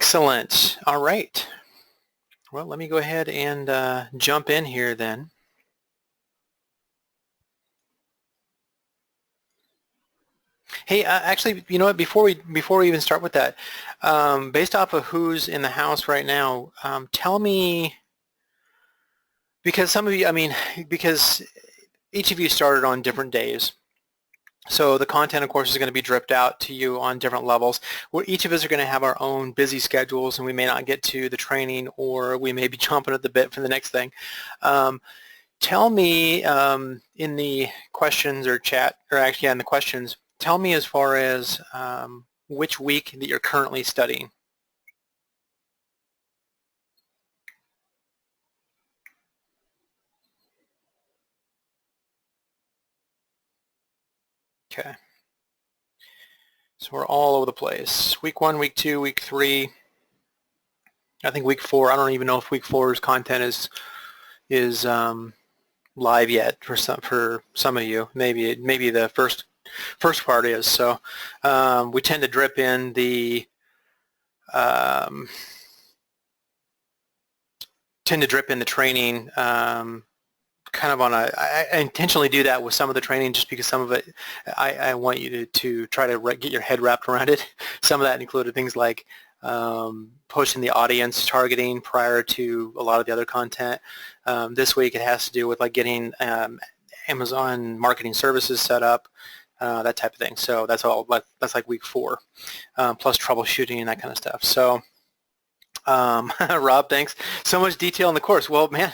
Excellent. All right. Well, let me go ahead and jump in here then. Hey, actually, you know what? Before we even start with that, based off of who's in the house right now, tell me, because some of you, I mean, because each of you started on different days. So the content, of course, is going to be dripped out to you on different levels. Each of us are going to have our own busy schedules, and we may not get to the training, or we may be chomping at the bit for the next thing. Tell me in the questions or chat, or actually in the questions, tell me as far as which week that you're currently studying. Okay. So we're all over the place. Week 1, week 2, week 3. I think week 4. I don't even know if week 4's content is live yet for some of you. Maybe the first part is. So we tend to drip in the training kind of on a. I intentionally do that with some of the training just because some of it I want you to try to get your head wrapped around it. Some of that included things like pushing the audience targeting prior to a lot of the other content. This week it has to do with like getting Amazon marketing services set up, that type of thing. So that's all. That's like week 4, plus troubleshooting and that kind of stuff. So Rob, thanks. So much detail in the course. Well, man,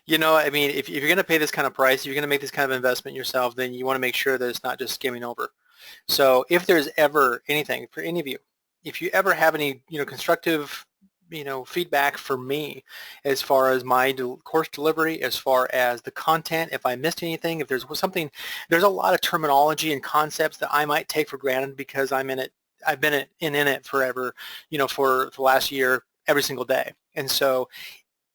you know, I mean, if you're going to pay this kind of price, you're going to make this kind of investment yourself, then you want to make sure that it's not just skimming over. So if there's ever anything for any of you, if you ever have any, constructive, feedback for me as far as my course delivery, as far as the content, if I missed anything, if there's something, there's a lot of terminology and concepts that I might take for granted because I'm in it. I've been in it forever, for the last year, every single day. And so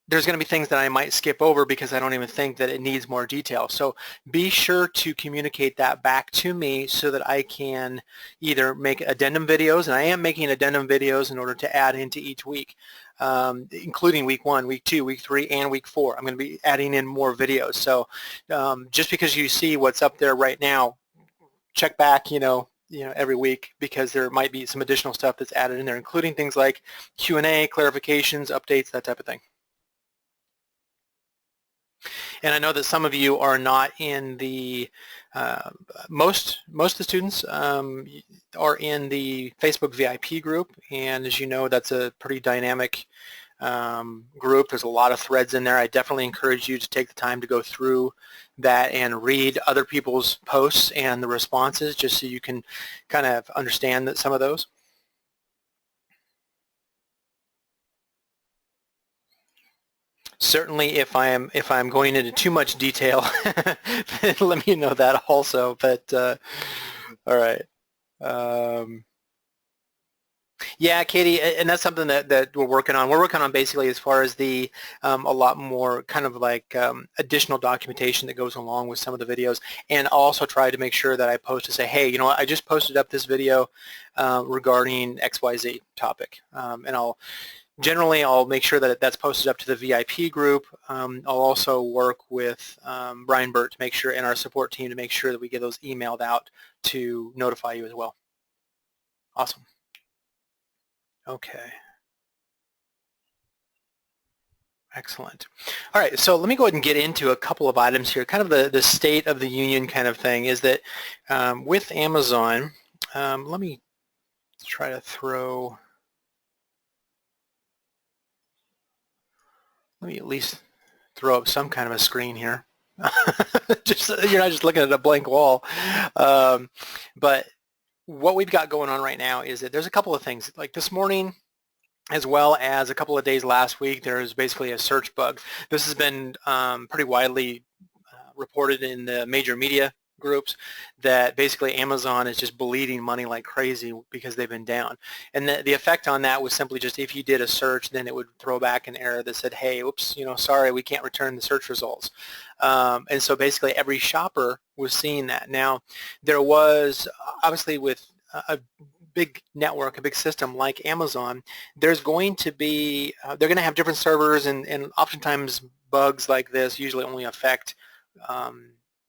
there's going to be things that I might skip over because I don't even think that it needs more detail. So be sure to communicate that back to me so that I can either make addendum videos, and I am making addendum videos in order to add into each week, including week 1, week 2, week 3, and week 4. I'm going to be adding in more videos. So just because you see what's up there right now, check back, every week, because there might be some additional stuff that's added in there, including things like Q&A, clarifications, updates, that type of thing. And I know that some of you are not in the, most of the students are in the Facebook VIP group, and as you know, that's a pretty dynamic group. There's a lot of threads in there. I definitely encourage you to take the time to go through that and read other people's posts and the responses, just so you can kind of understand some of those. Certainly, if I'm going into too much detail, then let me know that also. But all right. Yeah, Katie, and that's something that we're working on. We're working on basically as far as the a lot more kind of like additional documentation that goes along with some of the videos, and I'll also try to make sure that I post to say, hey, you know what, I just posted up this video regarding XYZ topic, and I'll make sure that that's posted up to the VIP group. I'll also work with Brian Burt to make sure, and our support team, to make sure that we get those emailed out to notify you as well. Awesome. Okay. Excellent. All right, so let me go ahead and get into a couple of items here. Kind of the state of the union kind of thing is that with Amazon, let me try to let me at least throw up some kind of a screen here. You're not just looking at a blank wall. But what we've got going on right now is that there's a couple of things. Like this morning, as well as a couple of days last week, there's basically a search bug. This has been pretty widely reported in the major media groups, that basically Amazon is just bleeding money like crazy because they've been down. And the effect on that was simply just, if you did a search, then it would throw back an error that said, hey, oops, sorry, we can't return the search results. And so basically every shopper was seeing that. Now, there was obviously with big network, a big system like Amazon, there's going to be, they're going to have different servers, and oftentimes bugs like this usually only affect,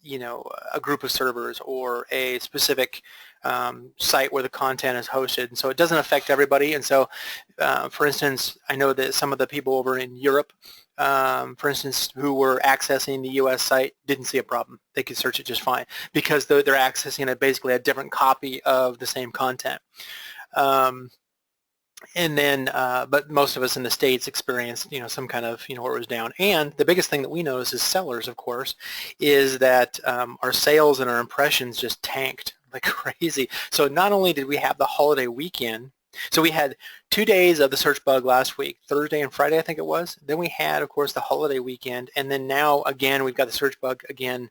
you know, a group of servers or a specific site where the content is hosted, and so it doesn't affect everybody. And so, for instance, I know that some of the people over in Europe, for instance, who were accessing the U.S. site didn't see a problem. They could search it just fine because they're accessing basically a different copy of the same content. And then, but most of us in the States experienced, you know, some kind of, you know, where it was down. And the biggest thing that we notice as sellers, of course, is that our sales and our impressions just tanked like crazy. So not only did we have the holiday weekend, so we had 2 days of the search bug last week, Thursday and Friday, I think it was. Then we had, of course, the holiday weekend. And then now, again, we've got the search bug again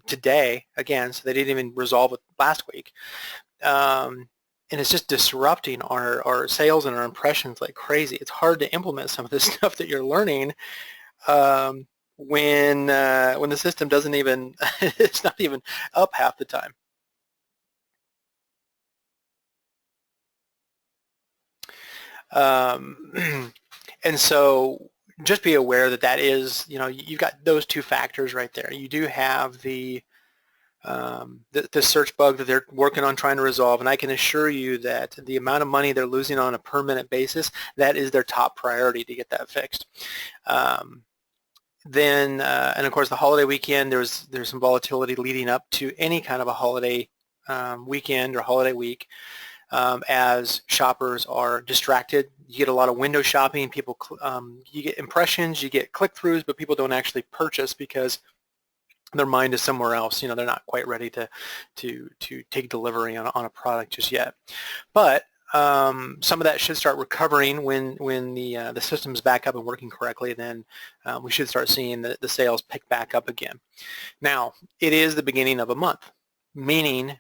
today, again, so they didn't even resolve it last week. And it's just disrupting our sales and our impressions like crazy. It's hard to implement some of this stuff that you're learning when the system doesn't even, it's not even up half the time. And so just be aware that that is, you know, you've got those two factors right there. You do have the search bug that they're working on trying to resolve, and I can assure you that the amount of money they're losing on a per minute basis, that is their top priority to get that fixed. Then, and of course, the holiday weekend, there's some volatility leading up to any kind of a holiday weekend or holiday week. As shoppers are distracted, you get a lot of window shopping. People, you get impressions, you get click-throughs, but people don't actually purchase because their mind is somewhere else. You know, they're not quite ready to take delivery on a product just yet. But some of that should start recovering when the system's back up and working correctly. Then we should start seeing the sales pick back up again. Now, it is the beginning of a month, meaning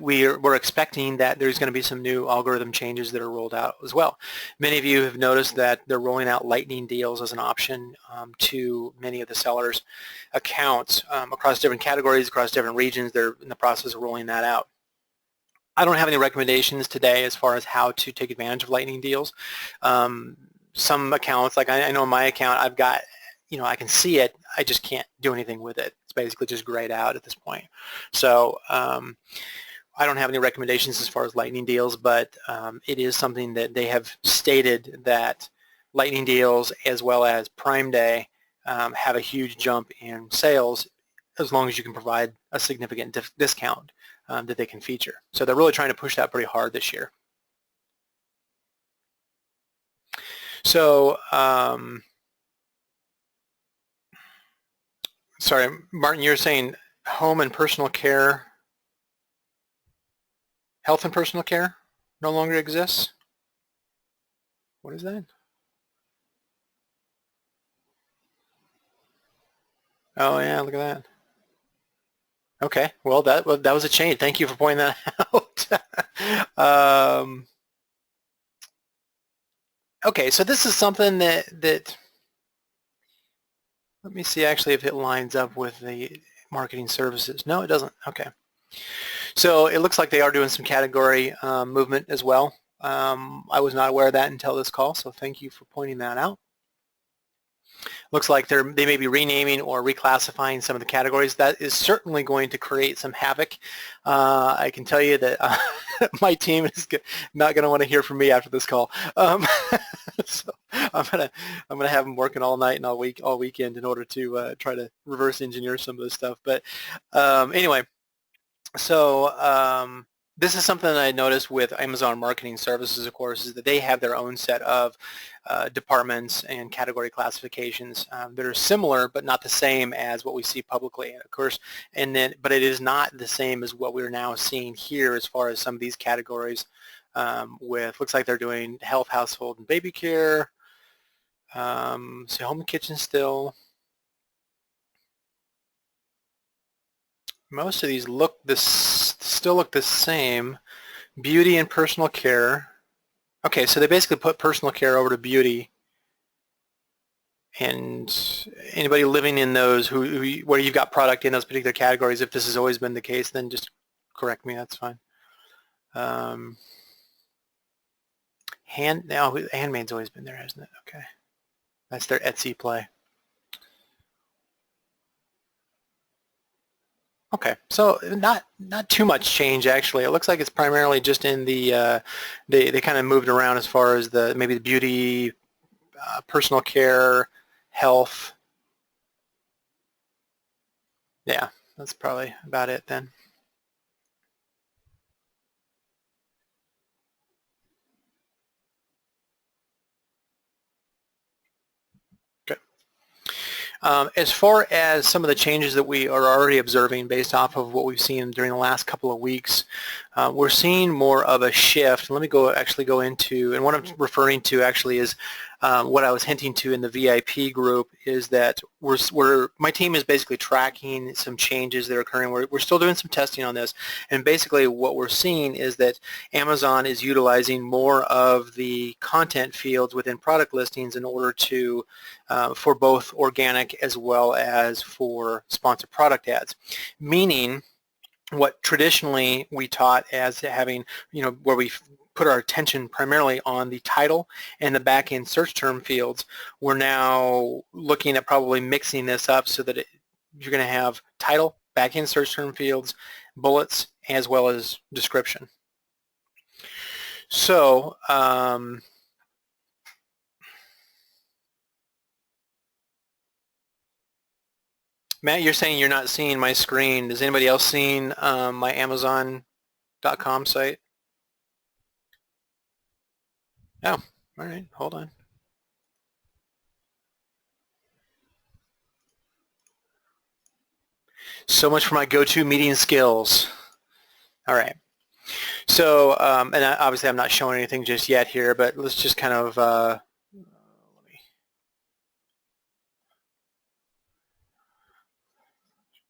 we're expecting that there's going to be some new algorithm changes that are rolled out as well. Many of you have noticed that they're rolling out lightning deals as an option to many of the sellers' accounts across different categories, across different regions. They're in the process of rolling that out. I don't have any recommendations today as far as how to take advantage of lightning deals. Some accounts, like I know in my account, I've got, you know, I can see it, I just can't do anything with it. It's basically just grayed out at this point. So I don't have any recommendations as far as lightning deals, but it is something that they have stated that lightning deals as well as Prime Day have a huge jump in sales as long as you can provide a significant discount that they can feature. So they're really trying to push that pretty hard this year. So, sorry, Martin, you're saying home and personal care, health and personal care no longer exists? What is that? Oh yeah, look at that. Okay, well that was a change. Thank you for pointing that out. Okay, so this is something that let me see actually if it lines up with the marketing services. No, it doesn't. Okay. So it looks like they are doing some category movement as well. I was not aware of that until this call, so thank you for pointing that out. Looks like they may be renaming or reclassifying some of the categories. That is certainly going to create some havoc. I can tell you that my team is not going to want to hear from me after this call. So I'm gonna have them working all night and all weekend in order to try to reverse engineer some of this stuff. But anyway, so this is something that I noticed with Amazon Marketing Services, of course, is that they have their own set of departments and category classifications that are similar but not the same as what we see publicly, of course. And then, but it is not the same as what we're now seeing here as far as some of these categories. With looks like they're doing health, household, and baby care. So home and kitchen still. Most of these still look the same. Beauty and personal care. Okay, so they basically put personal care over to beauty. And anybody living in those where you've got product in those particular categories, if this has always been the case, then just correct me. That's fine. Handmaid's always been there, hasn't it? Okay. That's their Etsy play. Okay, so not too much change actually. It looks like it's primarily just in the they kind of moved around as far as maybe the beauty, personal care, health. Yeah, that's probably about it then. As far as some of the changes that we are already observing based off of what we've seen during the last couple of weeks, we're seeing more of a shift. Let me actually go into, and what I'm referring to actually is what I was hinting to in the VIP group is that my team is basically tracking some changes that are occurring. We're still doing some testing on this, and basically what we're seeing is that Amazon is utilizing more of the content fields within product listings in order to for both organic as well as for sponsored product ads, meaning what traditionally we taught as having, where we put our attention primarily on the title and the back-end search term fields, we're now looking at probably mixing this up so that you're going to have title, back-end search term fields, bullets, as well as description. So, Matt, you're saying you're not seeing my screen. Is anybody else seeing my Amazon.com site? Oh, all right. Hold on. So much for my go-to meeting skills. All right. So, and obviously I'm not showing anything just yet here, but let's just kind of let me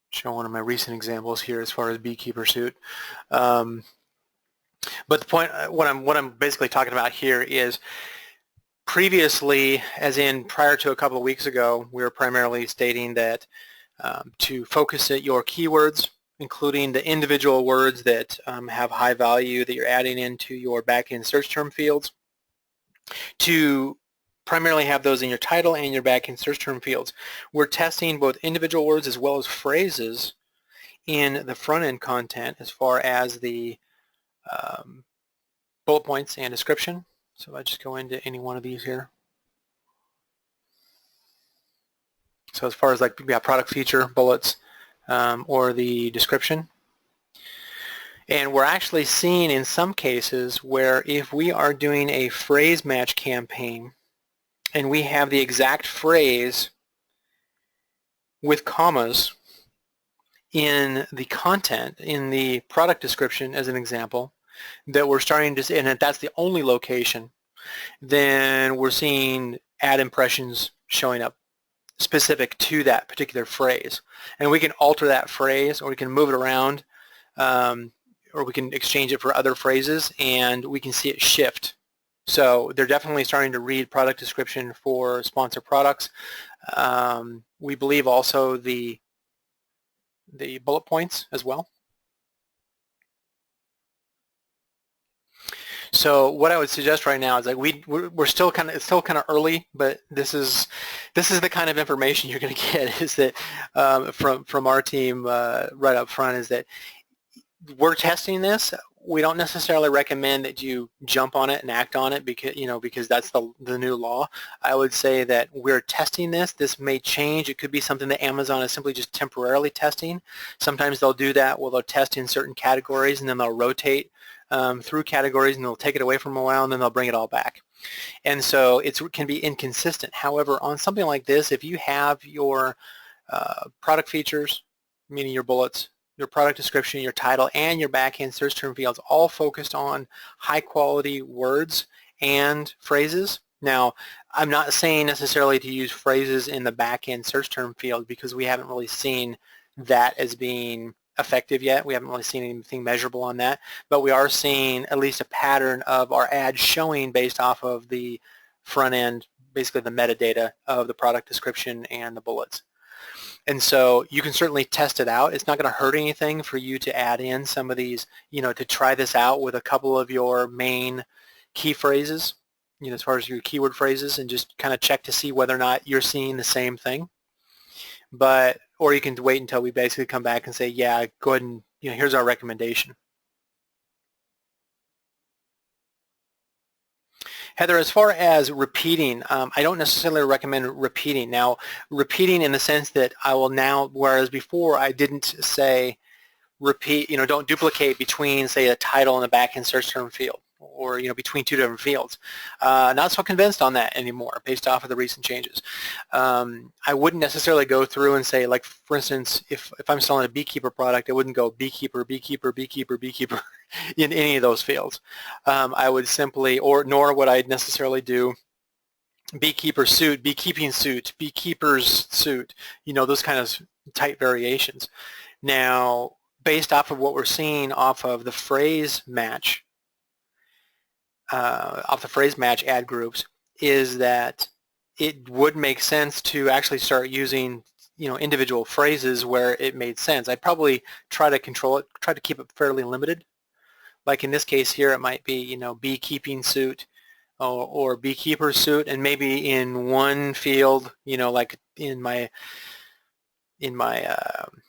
show one of my recent examples here as far as beekeeper suit. But the point, what I'm basically talking about here is previously, as in prior to a couple of weeks ago, we were primarily stating that to focus at your keywords, including the individual words that have high value that you're adding into your back-end search term fields, to primarily have those in your title and your back-end search term fields. We're testing both individual words as well as phrases in the front-end content as far as the bullet points and description. So I just go into any one of these here. So as far as like product feature, bullets, or the description. And we're actually seeing in some cases where if we are doing a phrase match campaign and we have the exact phrase with commas in the content, in the product description as an example, that we're starting to see, and if that's the only location, then we're seeing ad impressions showing up specific to that particular phrase. And we can alter that phrase, or we can move it around, or we can exchange it for other phrases, and we can see it shift. So they're definitely starting to read product description for sponsored products. We believe also the bullet points as well. So what I would suggest right now is like we're still kind of early, but this is the kind of information you're going to get is that from our team right up front is that we're testing this. We don't necessarily recommend that you jump on it and act on it because that's the new law. I would say that we're testing this. This may change. It could be something that Amazon is simply just temporarily testing. Sometimes they'll do that where they'll test in certain categories and then they'll rotate through categories and they'll take it away for a while and then they'll bring it all back. And so it can be inconsistent. However, on something like this, if you have your product features, meaning your bullets, your product description, your title, and your back-end search term fields all focused on high-quality words and phrases. Now, I'm not saying necessarily to use phrases in the back-end search term field because we haven't really seen that as being effective yet. We haven't really seen anything measurable on that, but we are seeing at least a pattern of our ads showing based off of the front end, basically the metadata of the product description and the bullets. And so you can certainly test it out. It's not going to hurt anything for you to add in some of these, to try this out with a couple of your main key phrases, as far as your keyword phrases, and just kind of check to see whether or not you're seeing the same thing. Or you can wait until we basically come back and say, yeah, go ahead and, here's our recommendation. Heather, as far as repeating, I don't necessarily recommend repeating. Now, repeating in the sense that I will now, whereas before I didn't say repeat, don't duplicate between, say, a title and a backend search term field, or, between two different fields. Not so convinced on that anymore based off of the recent changes. I wouldn't necessarily go through and say, like, for instance, if I'm selling a beekeeper product, I wouldn't go beekeeper, beekeeper, beekeeper, beekeeper in any of those fields. I would simply, nor would I necessarily do beekeeper suit, beekeeping suit, beekeeper's suit, those kind of type variations. Now, based off of what we're seeing off of the phrase match, ad groups, is that it would make sense to actually start using, individual phrases where it made sense. I'd probably try to control it, try to keep it fairly limited. Like in this case here, it might be, beekeeping suit or beekeeper suit, and maybe in one field, like in my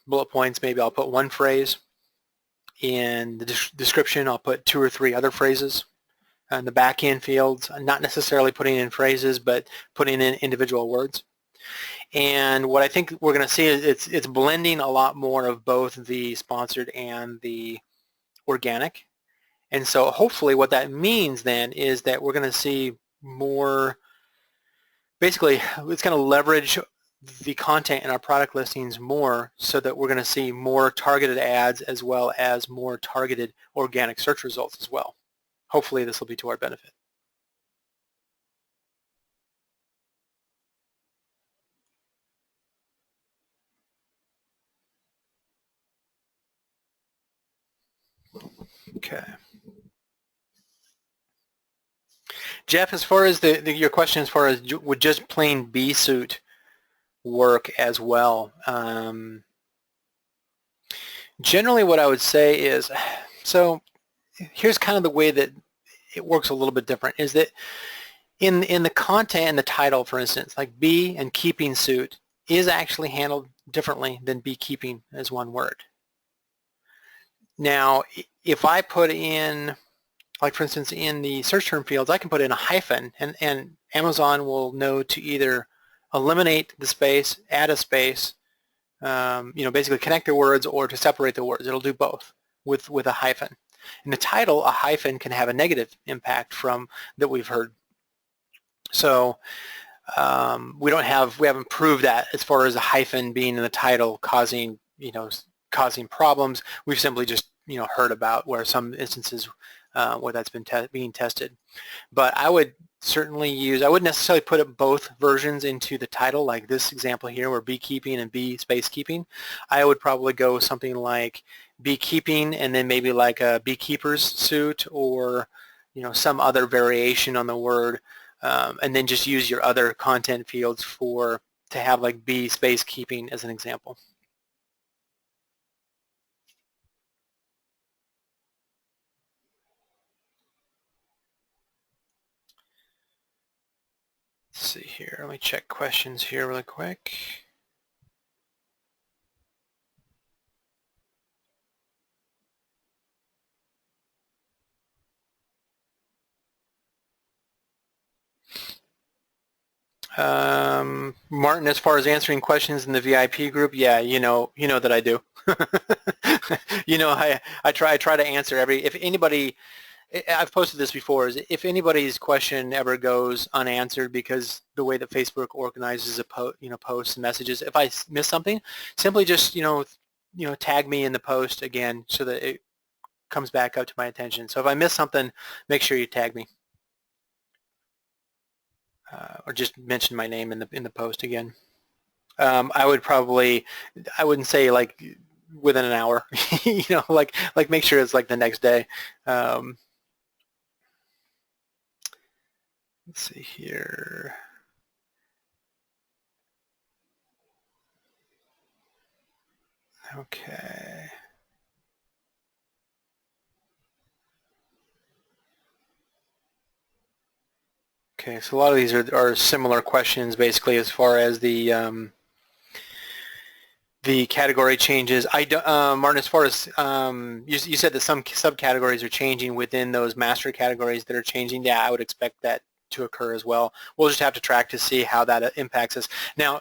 bullet points, maybe I'll put one phrase. In the description, I'll put 2 or 3 other phrases. In the back-end fields, not necessarily putting in phrases, but putting in individual words. And what I think we're going to see is it's blending a lot more of both the sponsored and the organic. And so hopefully what that means then is that we're going to see more, basically it's going to leverage the content in our product listings more, so that we're going to see more targeted ads as well as more targeted organic search results as well. Hopefully this will be to our benefit. Okay. Jeff, as far as your question, as far as would just plain bee suit work as well? Generally what I would say is, so here's kind of the way that it works a little bit different, is that in the content and the title, for instance, like bee and keeping suit is actually handled differently than beekeeping as one word. Now, if I put in, like for instance, in the search term fields, I can put in a hyphen, and Amazon will know to either eliminate the space, add a space, basically connect the words, or to separate the words. It'll do both with a hyphen. In the title, a hyphen can have a negative impact from that we've heard. So we haven't proved that as far as a hyphen being in the title causing problems. We've simply just heard about where some instances where that's been being tested. But I would certainly use, I wouldn't necessarily put up both versions into the title, like this example here where beekeeping and bee space keeping. I would probably go something like beekeeping and then maybe like a beekeeper's suit, or some other variation on the word, and then just use your other content fields to have like bee space keeping as an example. Let's see here. Let me check questions here really quick. Martin, as far as answering questions in the VIP group, yeah, you know that I do. I try to answer if anybody, I've posted this before, is if anybody's question ever goes unanswered because the way that Facebook organizes posts and messages, if I miss something, simply just tag me in the post again so that it comes back up to my attention. So if I miss something, make sure you tag me. Or just mention my name in the post again. I wouldn't say like within an hour, like make sure it's like the next day. Let's see here. Okay. Okay, so a lot of these are similar questions basically as far as the category changes. Martin, as far as you said that some subcategories are changing within those master categories that are changing. Yeah, I would expect that to occur as well. We'll just have to track to see how that impacts us. Now,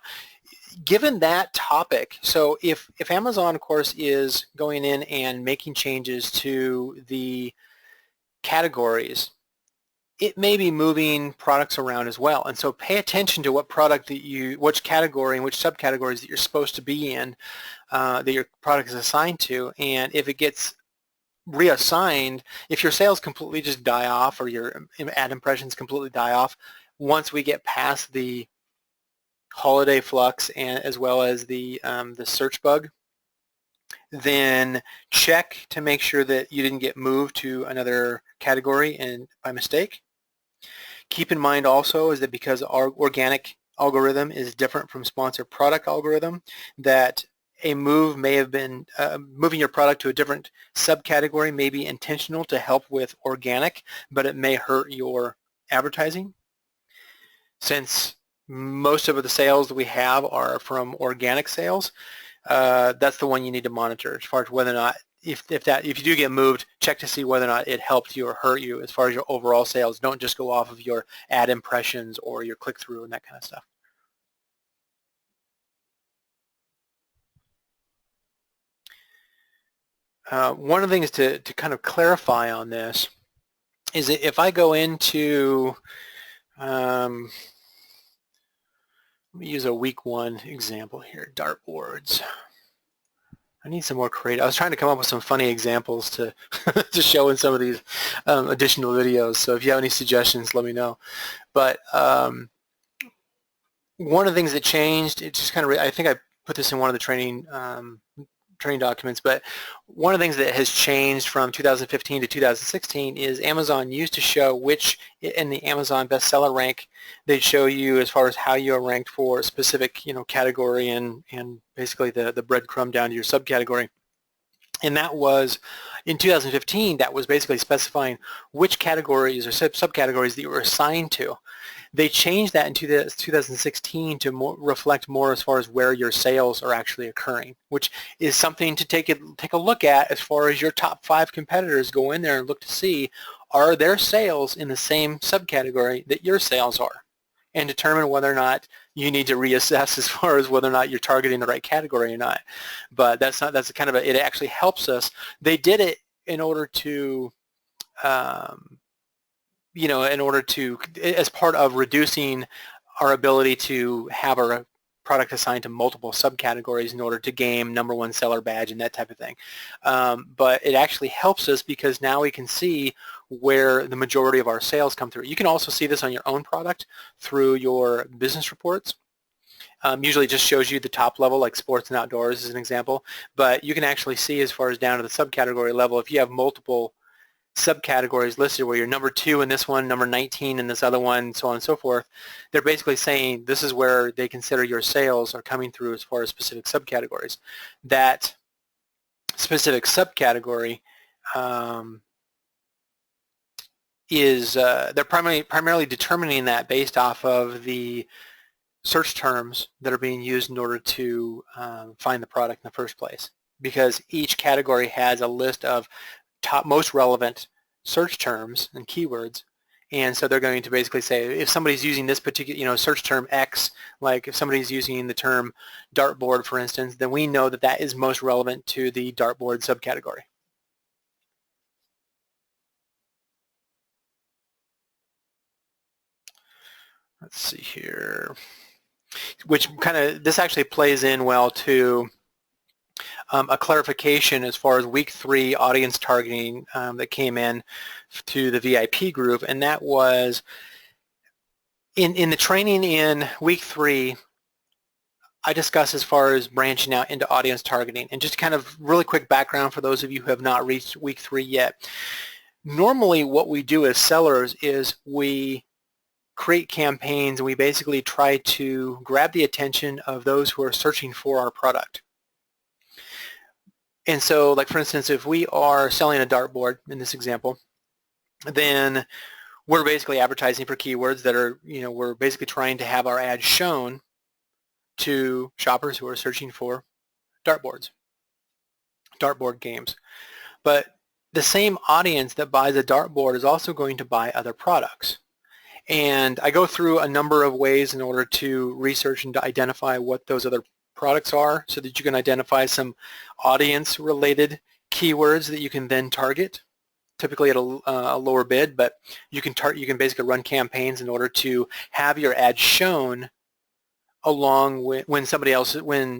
given that topic, so if Amazon, of course, is going in and making changes to the categories, it may be moving products around as well. And so pay attention to what product that which category and which subcategories that you're supposed to be in, that your product is assigned to. And if it gets reassigned, if your sales completely just die off or your ad impressions completely die off, once we get past the holiday flux and as well as the search bug, then check to make sure that you didn't get moved to another category and by mistake. Keep in mind also is that because our organic algorithm is different from sponsored product algorithm, that a move may have been moving your product to a different subcategory may be intentional to help with organic, but it may hurt your advertising. Since most of the sales that we have are from organic sales, that's the one you need to monitor as far as whether or not if you do get moved, check to see whether or not it helped you or hurt you as far as your overall sales. Don't just go off of your ad impressions or your click-through and that kind of stuff. One of the things to kind of clarify on this is that if I go into, let me use a week 1 example here, dartboards. I need some more creative. I was trying to come up with some funny examples to to show in some of these additional videos. So if you have any suggestions, let me know. But one of the things that changed, it just kind of, I think I put this in one of the training documents, but one of the things that has changed from 2015 to 2016 is Amazon used to show which, in the Amazon bestseller rank, they'd show you as far as how you are ranked for a specific category and basically the breadcrumb down to your subcategory. And that was, in 2015, that was basically specifying which categories or subcategories that you were assigned to. They changed that in 2016 to reflect more as far as where your sales are actually occurring, which is something to take a look at as far as your top 5 competitors. Go in there and look to see, are their sales in the same subcategory that your sales are, and determine whether or not you need to reassess as far as whether or not you're targeting the right category or not. But that's kind of it actually helps us. They did it in order to as part of reducing our ability to have our product assigned to multiple subcategories in order to gain #1 seller badge and that type of thing. But it actually helps us because now we can see where the majority of our sales come through. You can also see this on your own product through your business reports. Usually it just shows you the top level, like sports and outdoors is an example, but you can actually see as far as down to the subcategory level, if you have multiple subcategories listed where you're #2 in this one, number 19 in this other one, so on and so forth, they're basically saying this is where they consider your sales are coming through as far as specific subcategories. That specific subcategory is they're primarily determining that based off of the search terms that are being used in order to find the product in the first place, because each category has a list of most relevant search terms and keywords, and so they're going to basically say if somebody's using this particular search term X, like if somebody's using the term dartboard, for instance, then we know that that is most relevant to the dartboard subcategory. Let's see here, which this actually plays in well to a clarification as far as week 3 audience targeting that came in to the VIP group, and that was in the training in week 3, I discussed as far as branching out into audience targeting. And just kind of really quick background for those of you who have not reached week 3 yet. Normally what we do as sellers is we create campaigns and we basically try to grab the attention of those who are searching for our product. And so, like for instance, if we are selling a dartboard in this example, then we're basically advertising for keywords that are, we're basically trying to have our ad shown to shoppers who are searching for dartboard games. But the same audience that buys a dartboard is also going to buy other products. And I go through a number of ways in order to research and to identify what those other products are so that you can identify some audience-related keywords that you can then target, typically at a lower bid, but you can basically run campaigns in order to have your ad shown along with when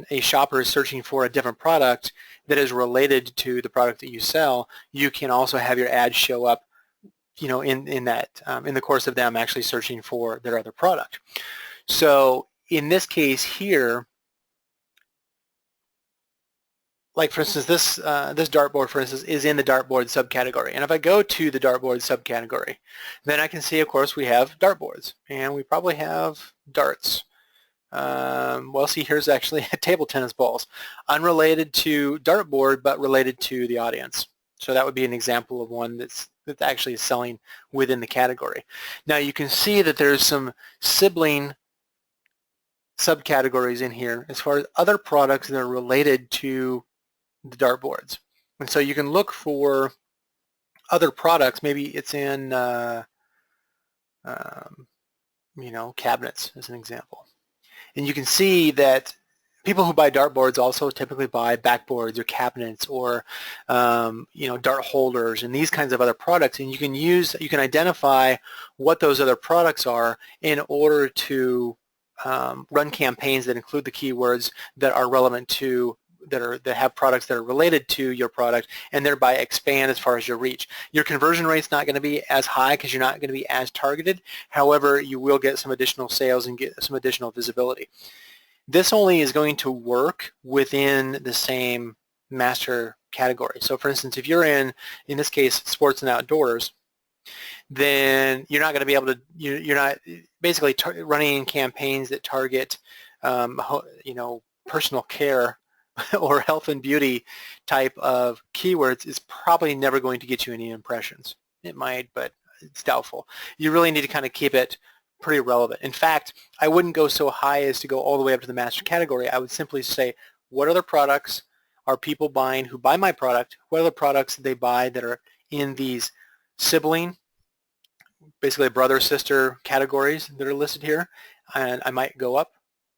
a shopper is searching for a different product that is related to the product that you sell, you can also have your ad show up in the course of them actually searching for their other product. So in this case here, like for instance, this dartboard, for instance, is in the dartboard subcategory. And if I go to the dartboard subcategory, then I can see, of course, we have dartboards, and we probably have darts. Well, see, here's actually table tennis balls, unrelated to dartboard, but related to the audience. So that would be an example of one that actually is selling within the category. Now you can see that there's some sibling subcategories in here as far as other products that are related to the dartboards. And so you can look for other products. Maybe it's in, cabinets as an example. And you can see that people who buy dartboards also typically buy backboards or cabinets or dart holders and these kinds of other products. And you can identify what those other products are in order to run campaigns that include the keywords that are relevant to that have products that are related to your product, and thereby expand as far as your reach. Your conversion rate's not going to be as high because you're not going to be as targeted. However, you will get some additional sales and get some additional visibility. This only is going to work within the same master category. So for instance, if you're in this case, sports and outdoors, then you're not going to be able to, you're not basically running campaigns that target, personal care or health and beauty type of keywords is probably never going to get you any impressions. It might, but it's doubtful. You really need to kind of keep it pretty relevant. In fact, I wouldn't go so high as to go all the way up to the master category. I would simply say, what other products are people buying who buy my product? What other products they buy that are in these sibling, basically brother-sister categories that are listed here? And I might go up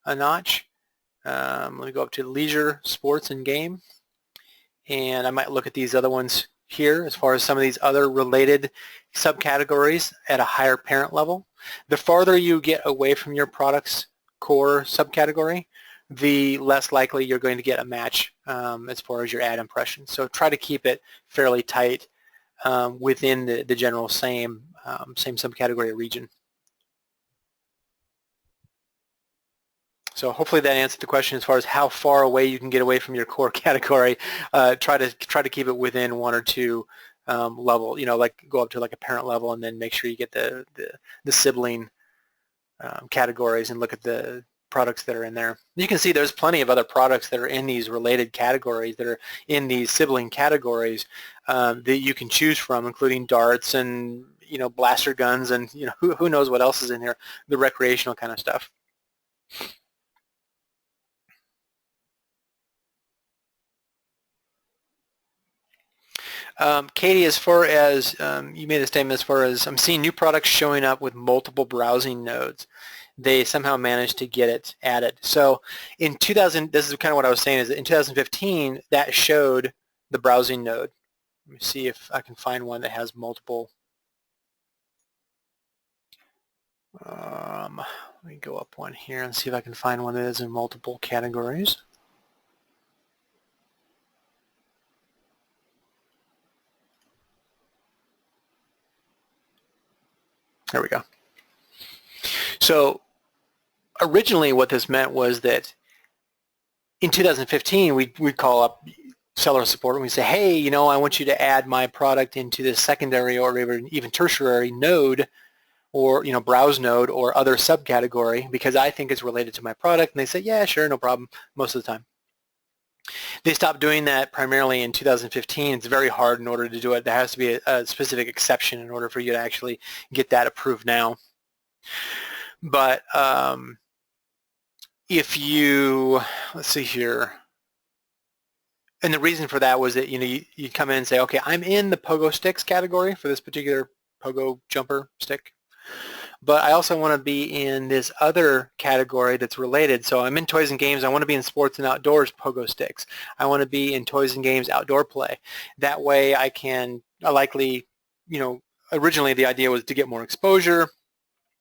a notch. Let me go up to leisure, sports, and game. And I might look at these other ones here as far as some of these other related subcategories at a higher parent level. The farther you get away from your product's core subcategory, the less likely you're going to get a match as far as your ad impressions. So try to keep it fairly tight within the general same subcategory region. So hopefully that answered the question as far as how far away you can get away from your core category. Try to keep it within one or two level. Like go up to like a parent level, and then make sure you get the sibling categories and look at the products that are in there. You can see there's plenty of other products that are in these related categories that are in these sibling categories that you can choose from, including darts and blaster guns and who knows what else is in here, the recreational kind of stuff. Katie, as far as you made a statement as far as I'm seeing new products showing up with multiple browsing nodes. They somehow managed to get it added. So in 2000, this is kind of what I was saying, is that in 2015, that showed the browsing node. Let me see if I can find one that has multiple. Let me go up one here and see if I can find one that is in multiple categories. There we go. So originally what this meant was that in 2015, we'd call up seller support and we say, hey, I want you to add my product into this secondary or even tertiary node or, browse node or other subcategory because I think it's related to my product. And they say, yeah, sure, no problem, most of the time. They stopped doing that primarily in 2015. It's very hard in order to do it. There has to be a specific exception in order for you to actually get that approved now. But if you, let's see here, and the reason for that was that you come in and say, okay, I'm in the pogo sticks category for this particular pogo jumper stick, but I also want to be in this other category that's related. So I'm in toys and games. I want to be in sports and outdoors pogo sticks. I want to be in toys and games outdoor play. That way I likely, originally the idea was to get more exposure.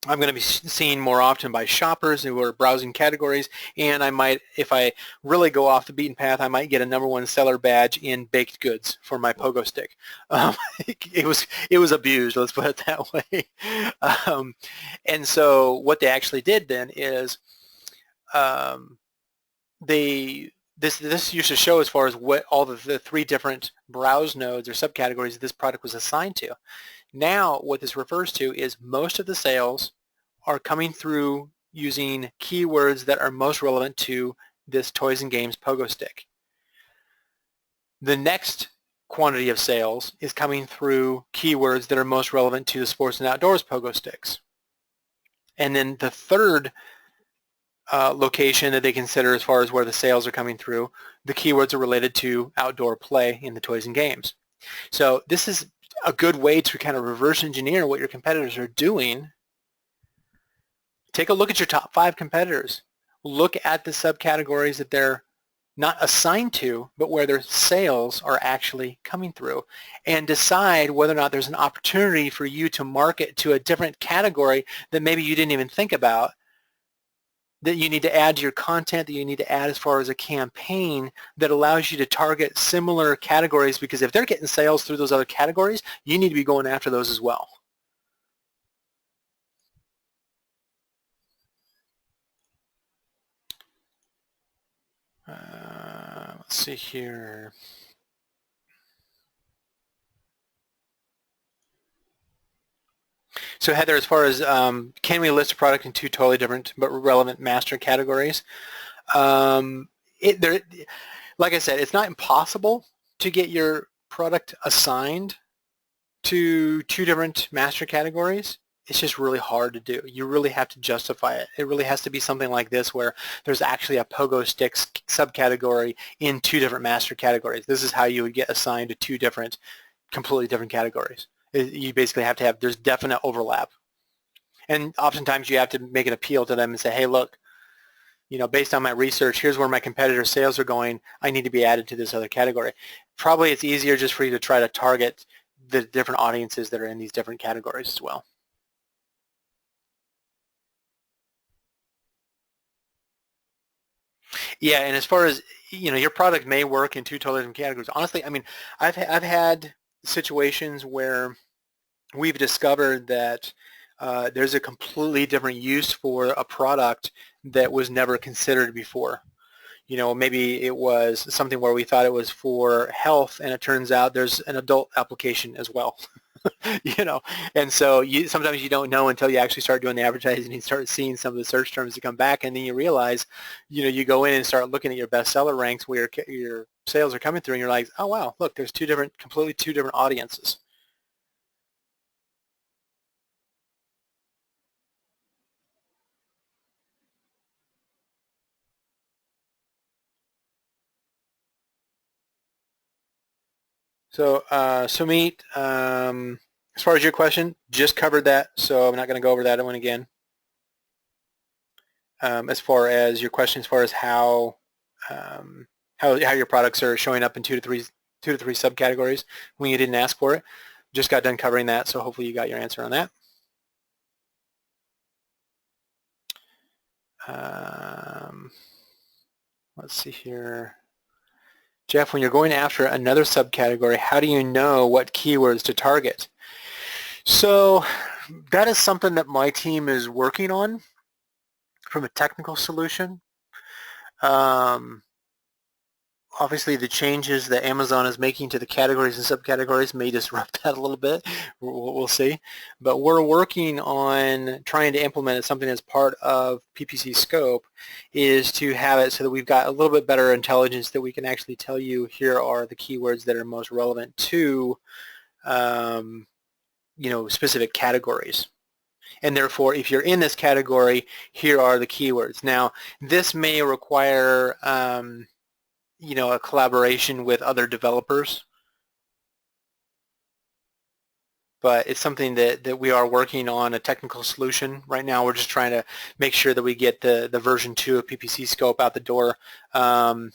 I'm going to be seen more often by shoppers who are browsing categories, and I might, if I really go off the beaten path, I might get a #1 seller badge in baked goods for my pogo stick. It was abused, let's put it that way. And so what they actually did then is this used to show as far as what all the 3 different browse nodes or subcategories this product was assigned to. Now, what this refers to is most of the sales are coming through using keywords that are most relevant to this toys and games pogo stick. The next quantity of sales is coming through keywords that are most relevant to the sports and outdoors pogo sticks. And then the third location that they consider as far as where the sales are coming through, the keywords are related to outdoor play in the toys and games. So this is a good way to kind of reverse engineer what your competitors are doing. Take a look at your top 5 competitors. Look at the subcategories that they're not assigned to, but where their sales are actually coming through, and decide whether or not there's an opportunity for you to market to a different category that maybe you didn't even think about, that you need to add to your content, that you need to add as far as a campaign that allows you to target similar categories, because if they're getting sales through those other categories, you need to be going after those as well. Let's see here. So Heather, as far as can we list a product in 2 totally different but relevant master categories? Like I said, it's not impossible to get your product assigned to 2 different master categories. It's just really hard to do. You really have to justify it. It really has to be something like this where there's actually a pogo sticks subcategory in 2 different master categories. This is how you would get assigned to 2 different, completely different categories. You basically have to have, there's definite overlap. And oftentimes you have to make an appeal to them and say, hey, look, based on my research, here's where my competitor sales are going. I need to be added to this other category. Probably it's easier just for you to try to target the different audiences that are in these different categories as well. Yeah, and as far as, your product may work in 2 totally different categories. Honestly, I mean, I've had situations where we've discovered that there's a completely different use for a product that was never considered before. Maybe it was something where we thought it was for health, and it turns out there's an adult application as well. And so sometimes you don't know until you actually start doing the advertising and start seeing some of the search terms that come back, and then you realize, you go in and start looking at your bestseller ranks where your sales are coming through, and you're like, oh wow, look, there's completely two different audiences. So Sumit, as far as your question, just covered that, so I'm not going to go over that one again. As far as your question, as far as how your products are showing up in two to three subcategories when you didn't ask for it, just got done covering that, so hopefully you got your answer on that. Let's see here. Jeff, when you're going after another subcategory, how do you know what keywords to target? So that is something that my team is working on from a technical solution. obviously the changes that Amazon is making to the categories and subcategories may disrupt that a little bit. We'll see. But we're working on trying to implement something as part of PPC Scope, is to have it so that we've got a little bit better intelligence that we can actually tell you here are the keywords that are most relevant to specific categories. And therefore, if you're in this category, here are the keywords. Now, this may require a collaboration with other developers, but it's something that we are working on a technical solution right now. We're just trying to make sure that we get the version 2 of PPC Scope out the door. I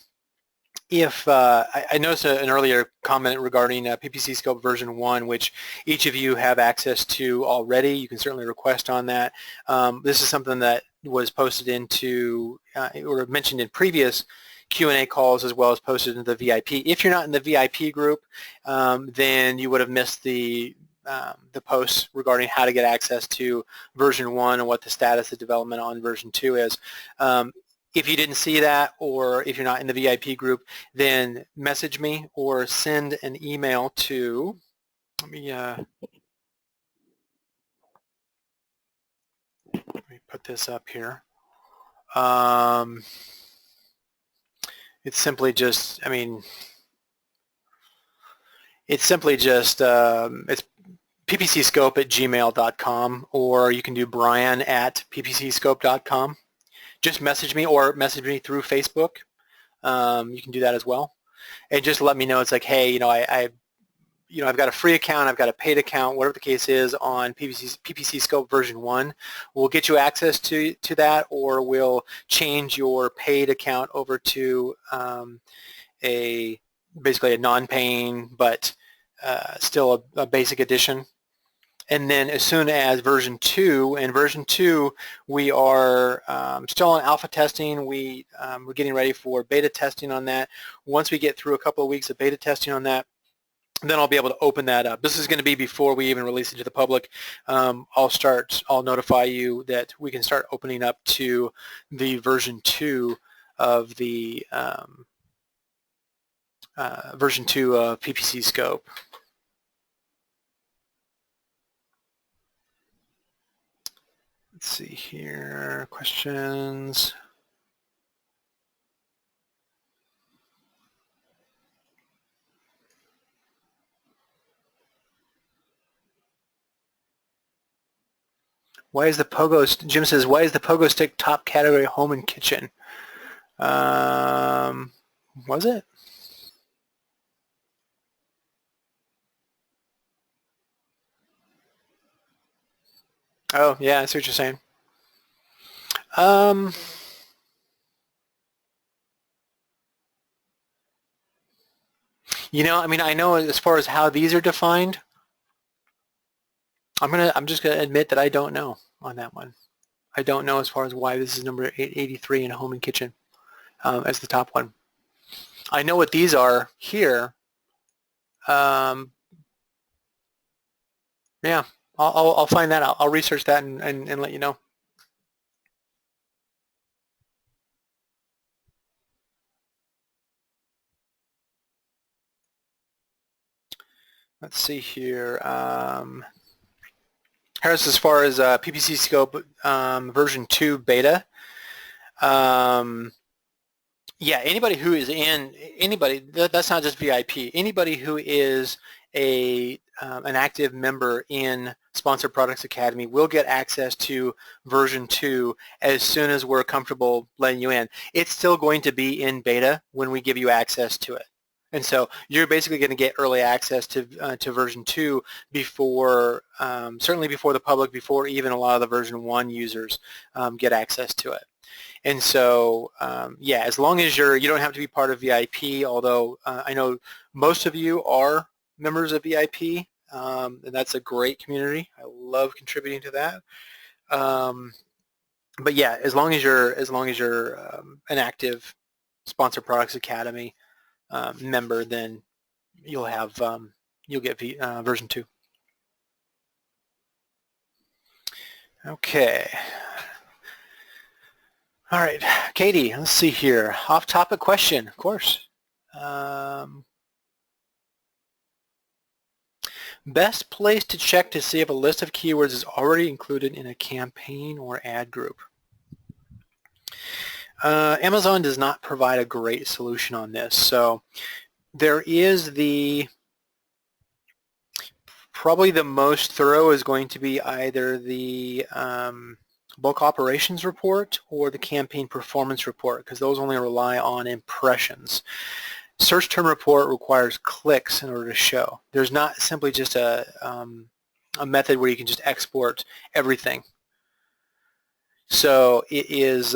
noticed an earlier comment regarding PPC Scope version 1, which each of you have access to already. You can certainly request on that. This is something that was posted into or mentioned in previous Q&A calls, as well as posted into the VIP. If you're not in the VIP group, then you would have missed the posts regarding how to get access to version 1 and what the status of development on version 2 is. If you didn't see that, or if you're not in the VIP group, then message me or send an email to, let me put this up here. It's simply just, it's ppcscope@gmail.com, or you can do brian@ppcscope.com. Just message me, or message me through Facebook. You can do that as well, and just let me know. It's like, hey, I've got a free account, I've got a paid account, whatever the case is on PPC Scope version 1. We'll get you access to that, or we'll change your paid account over to basically a non-paying, but still a basic edition. And then as soon as version 2, and version 2, we are still in alpha testing. We're getting ready for beta testing on that. Once we get through a couple of weeks of beta testing on that, then I'll be able to open that up. This is going to be before we even release it to the public. I'll notify you that we can start opening up to the version 2 of the version 2 of PPC Scope. Let's see here, questions. Why is the pogo, Jim says, why is the pogo stick top category home and kitchen? Was it? Oh, yeah, I see what you're saying. I know as far as how these are defined, I'm just gonna admit that I don't know on that one. I don't know as far as why this is number 883 in home and kitchen as the top one. I know what these are here. Yeah, I'll find that out. I'll research that and let you know. Let's see here. Harris, as far as PPC Scope version 2 beta, yeah, anybody who is that's not just VIP, anybody who is an active member in Sponsored Products Academy will get access to version 2 as soon as we're comfortable letting you in. It's still going to be in beta when we give you access to it. And so you're basically going to get early access to version 2 before, certainly before the public, before even a lot of the version 1 users get access to it. And so, yeah, as long as you don't have to be part of VIP, although I know most of you are members of VIP, and that's a great community. I love contributing to that. But yeah, as long as you're an active Sponsored Products Academy member, then you'll get version 2. Okay. All right, Katie, let's see here. Off-topic question, of course. Best place to check to see if a list of keywords is already included in a campaign or ad group. Amazon does not provide a great solution on this. So there is probably the most thorough is going to be either the bulk operations report or the campaign performance report, because those only rely on impressions. Search term report requires clicks in order to show. There's not simply just a method where you can just export everything. So it is,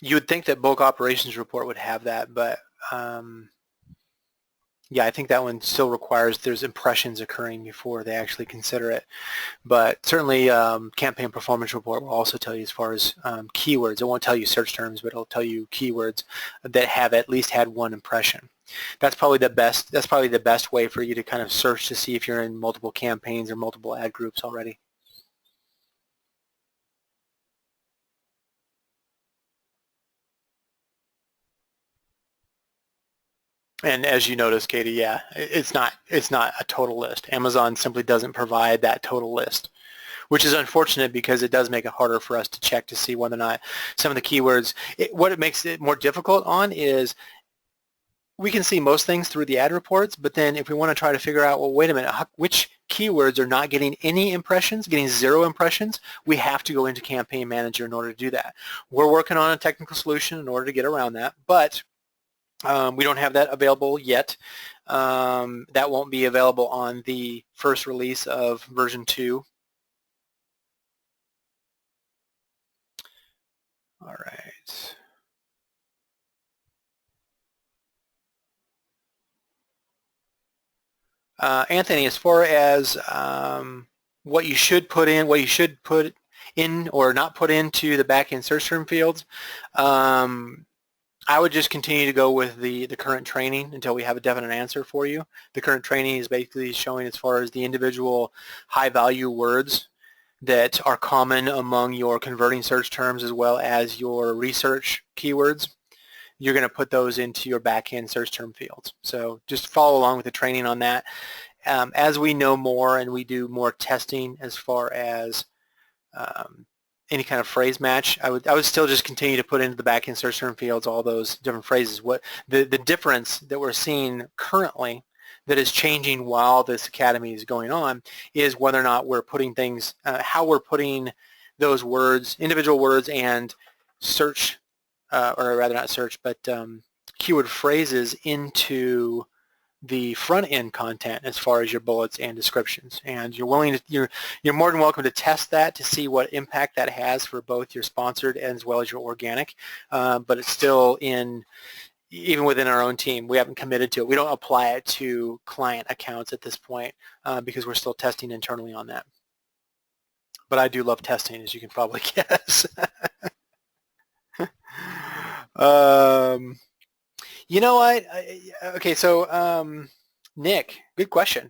you would think that bulk operations report would have that, but yeah, I think that one still requires there's impressions occurring before they actually consider it. But certainly campaign performance report will also tell you as far as keywords. It won't tell you search terms, but it'll tell you keywords that have at least had one impression. That's probably the best. That's probably the best way for you to kind of search to see if you're in multiple campaigns or multiple ad groups already. And as you notice, Katie, yeah, it's not a total list. Amazon simply doesn't provide that total list, which is unfortunate because it does make it harder for us to check to see whether or not some of the keywords, what it makes it more difficult on is we can see most things through the ad reports, but then if we want to try to figure out, well, wait a minute, which keywords are not getting any impressions, getting 0 impressions, we have to go into Campaign Manager in order to do that. We're working on a technical solution in order to get around that, but we don't have that available yet. That won't be available on the first release of version 2. All right. Anthony, as far as what you should put in, or not put into the backend search term fields, I would just continue to go with the current training until we have a definite answer for you. The current training is basically showing as far as the individual high-value words that are common among your converting search terms as well as your research keywords. You're going to put those into your back-end search term fields. So just follow along with the training on that. As we know more and we do more testing as far as any kind of phrase match, I would still just continue to put into the back-end search term fields all those different phrases. What the difference that we're seeing currently that is changing while this academy is going on is whether or not we're putting things, how we're putting those words, individual words and search, or rather not search, but keyword phrases into the front-end content as far as your bullets and descriptions. And you're more than welcome to test that to see what impact that has for both your sponsored as well as your organic. But it's still even within our own team, we haven't committed to it. We don't apply it to client accounts at this point because we're still testing internally on that. But I do love testing, as you can probably guess. You know what? Okay, so Nick, good question.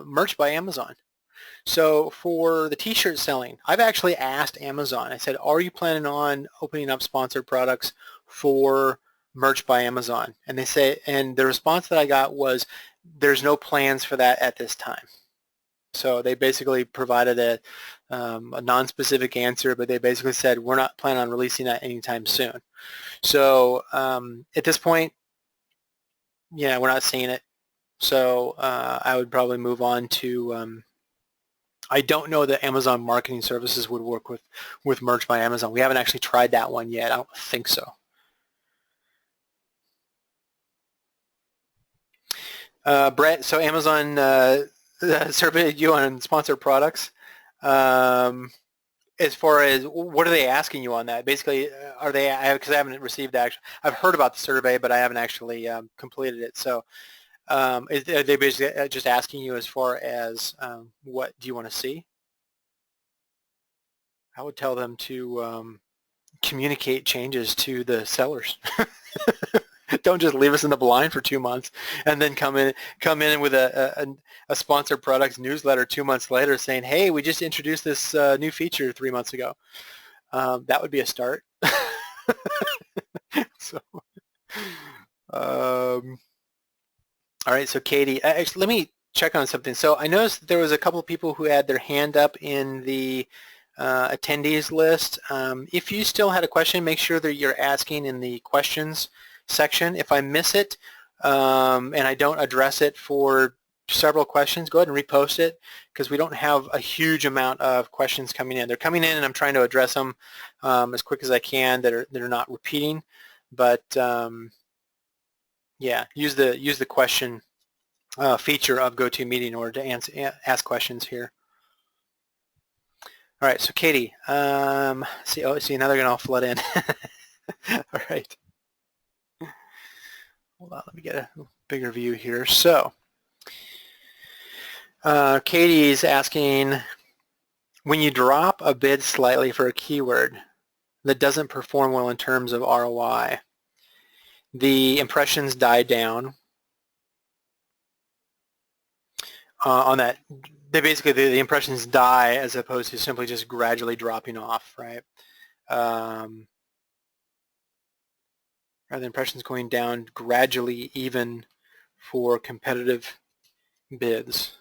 Merch by Amazon. So for the t-shirt selling, I've actually asked Amazon. I said, are you planning on opening up sponsored products for merch by Amazon? And they say, and the response that I got was, there's no plans for that at this time. So they basically provided a non-specific answer, but they basically said, we're not planning on releasing that anytime soon. So at this point, yeah, we're not seeing it. So I would probably move on to, I don't know that Amazon Marketing Services would work with Merch by Amazon. We haven't actually tried that one yet. I don't think so. Brett, so Amazon surveyed you on sponsored products. As far as what are they asking you on that? Basically, are they, because I haven't received that. I've heard about the survey, but I haven't actually completed it. So are they basically just asking you as far as what do you want to see? I would tell them to communicate changes to the sellers. Don't just leave us in the blind for 2 months and then come in with a sponsored products newsletter 2 months later saying, hey, we just introduced this new feature 3 months ago. That would be a start. So, All right, so Katie, actually, let me check on something. So I noticed that there was a couple of people who had their hand up in the attendees list. If you still had a question, make sure that you're asking in the questions section. If I miss it and I don't address it for several questions, go ahead and repost it because we don't have a huge amount of questions coming in. They're coming in and I'm trying to address them as quick as I can that are not repeating. But yeah, use the question feature of GoToMeeting in order to ask questions here. All right, so Katie, see now they're gonna all flood in. All right, hold on, let me get a bigger view here. So Katie's asking, when you drop a bid slightly for a keyword that doesn't perform well in terms of ROI, the impressions die down on that. Basically the impressions die as opposed to simply just gradually dropping off, right? Rather than impressions going down gradually even for competitive bids.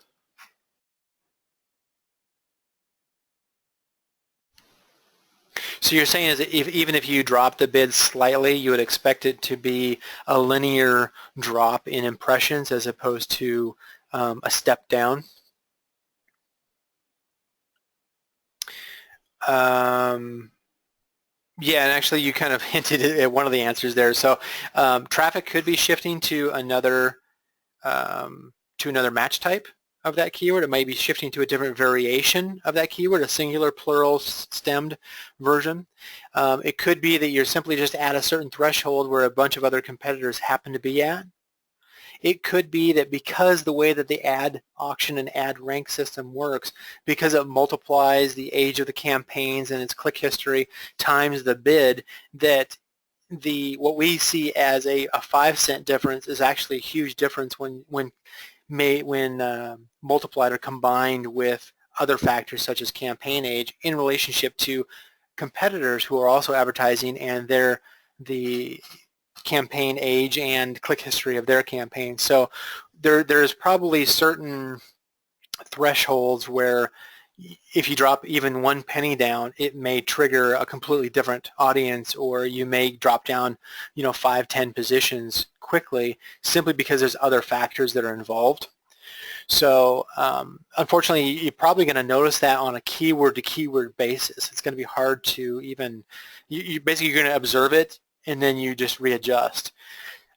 So you're saying is that even if you drop the bid slightly, you would expect it to be a linear drop in impressions as opposed to a step down? Yeah, and actually you kind of hinted at one of the answers there. So traffic could be shifting to another match type of that keyword. It might be shifting to a different variation of that keyword, a singular, plural, stemmed version. It could be that you're simply just at a certain threshold where a bunch of other competitors happen to be at. It could be that because the way that the ad auction and ad rank system works, because it multiplies the age of the campaigns and its click history times the bid, that what we see as a 5-cent difference is actually a huge difference when multiplied or combined with other factors such as campaign age in relationship to competitors who are also advertising and the campaign age and click history of their campaign. So there's probably certain thresholds where if you drop even 1 penny down, it may trigger a completely different audience, or you may drop down, 5-10 positions quickly simply because there's other factors that are involved. So unfortunately, you're probably going to notice that on a keyword-to-keyword basis. It's going to be hard to even, basically you're going to observe it and then you just readjust.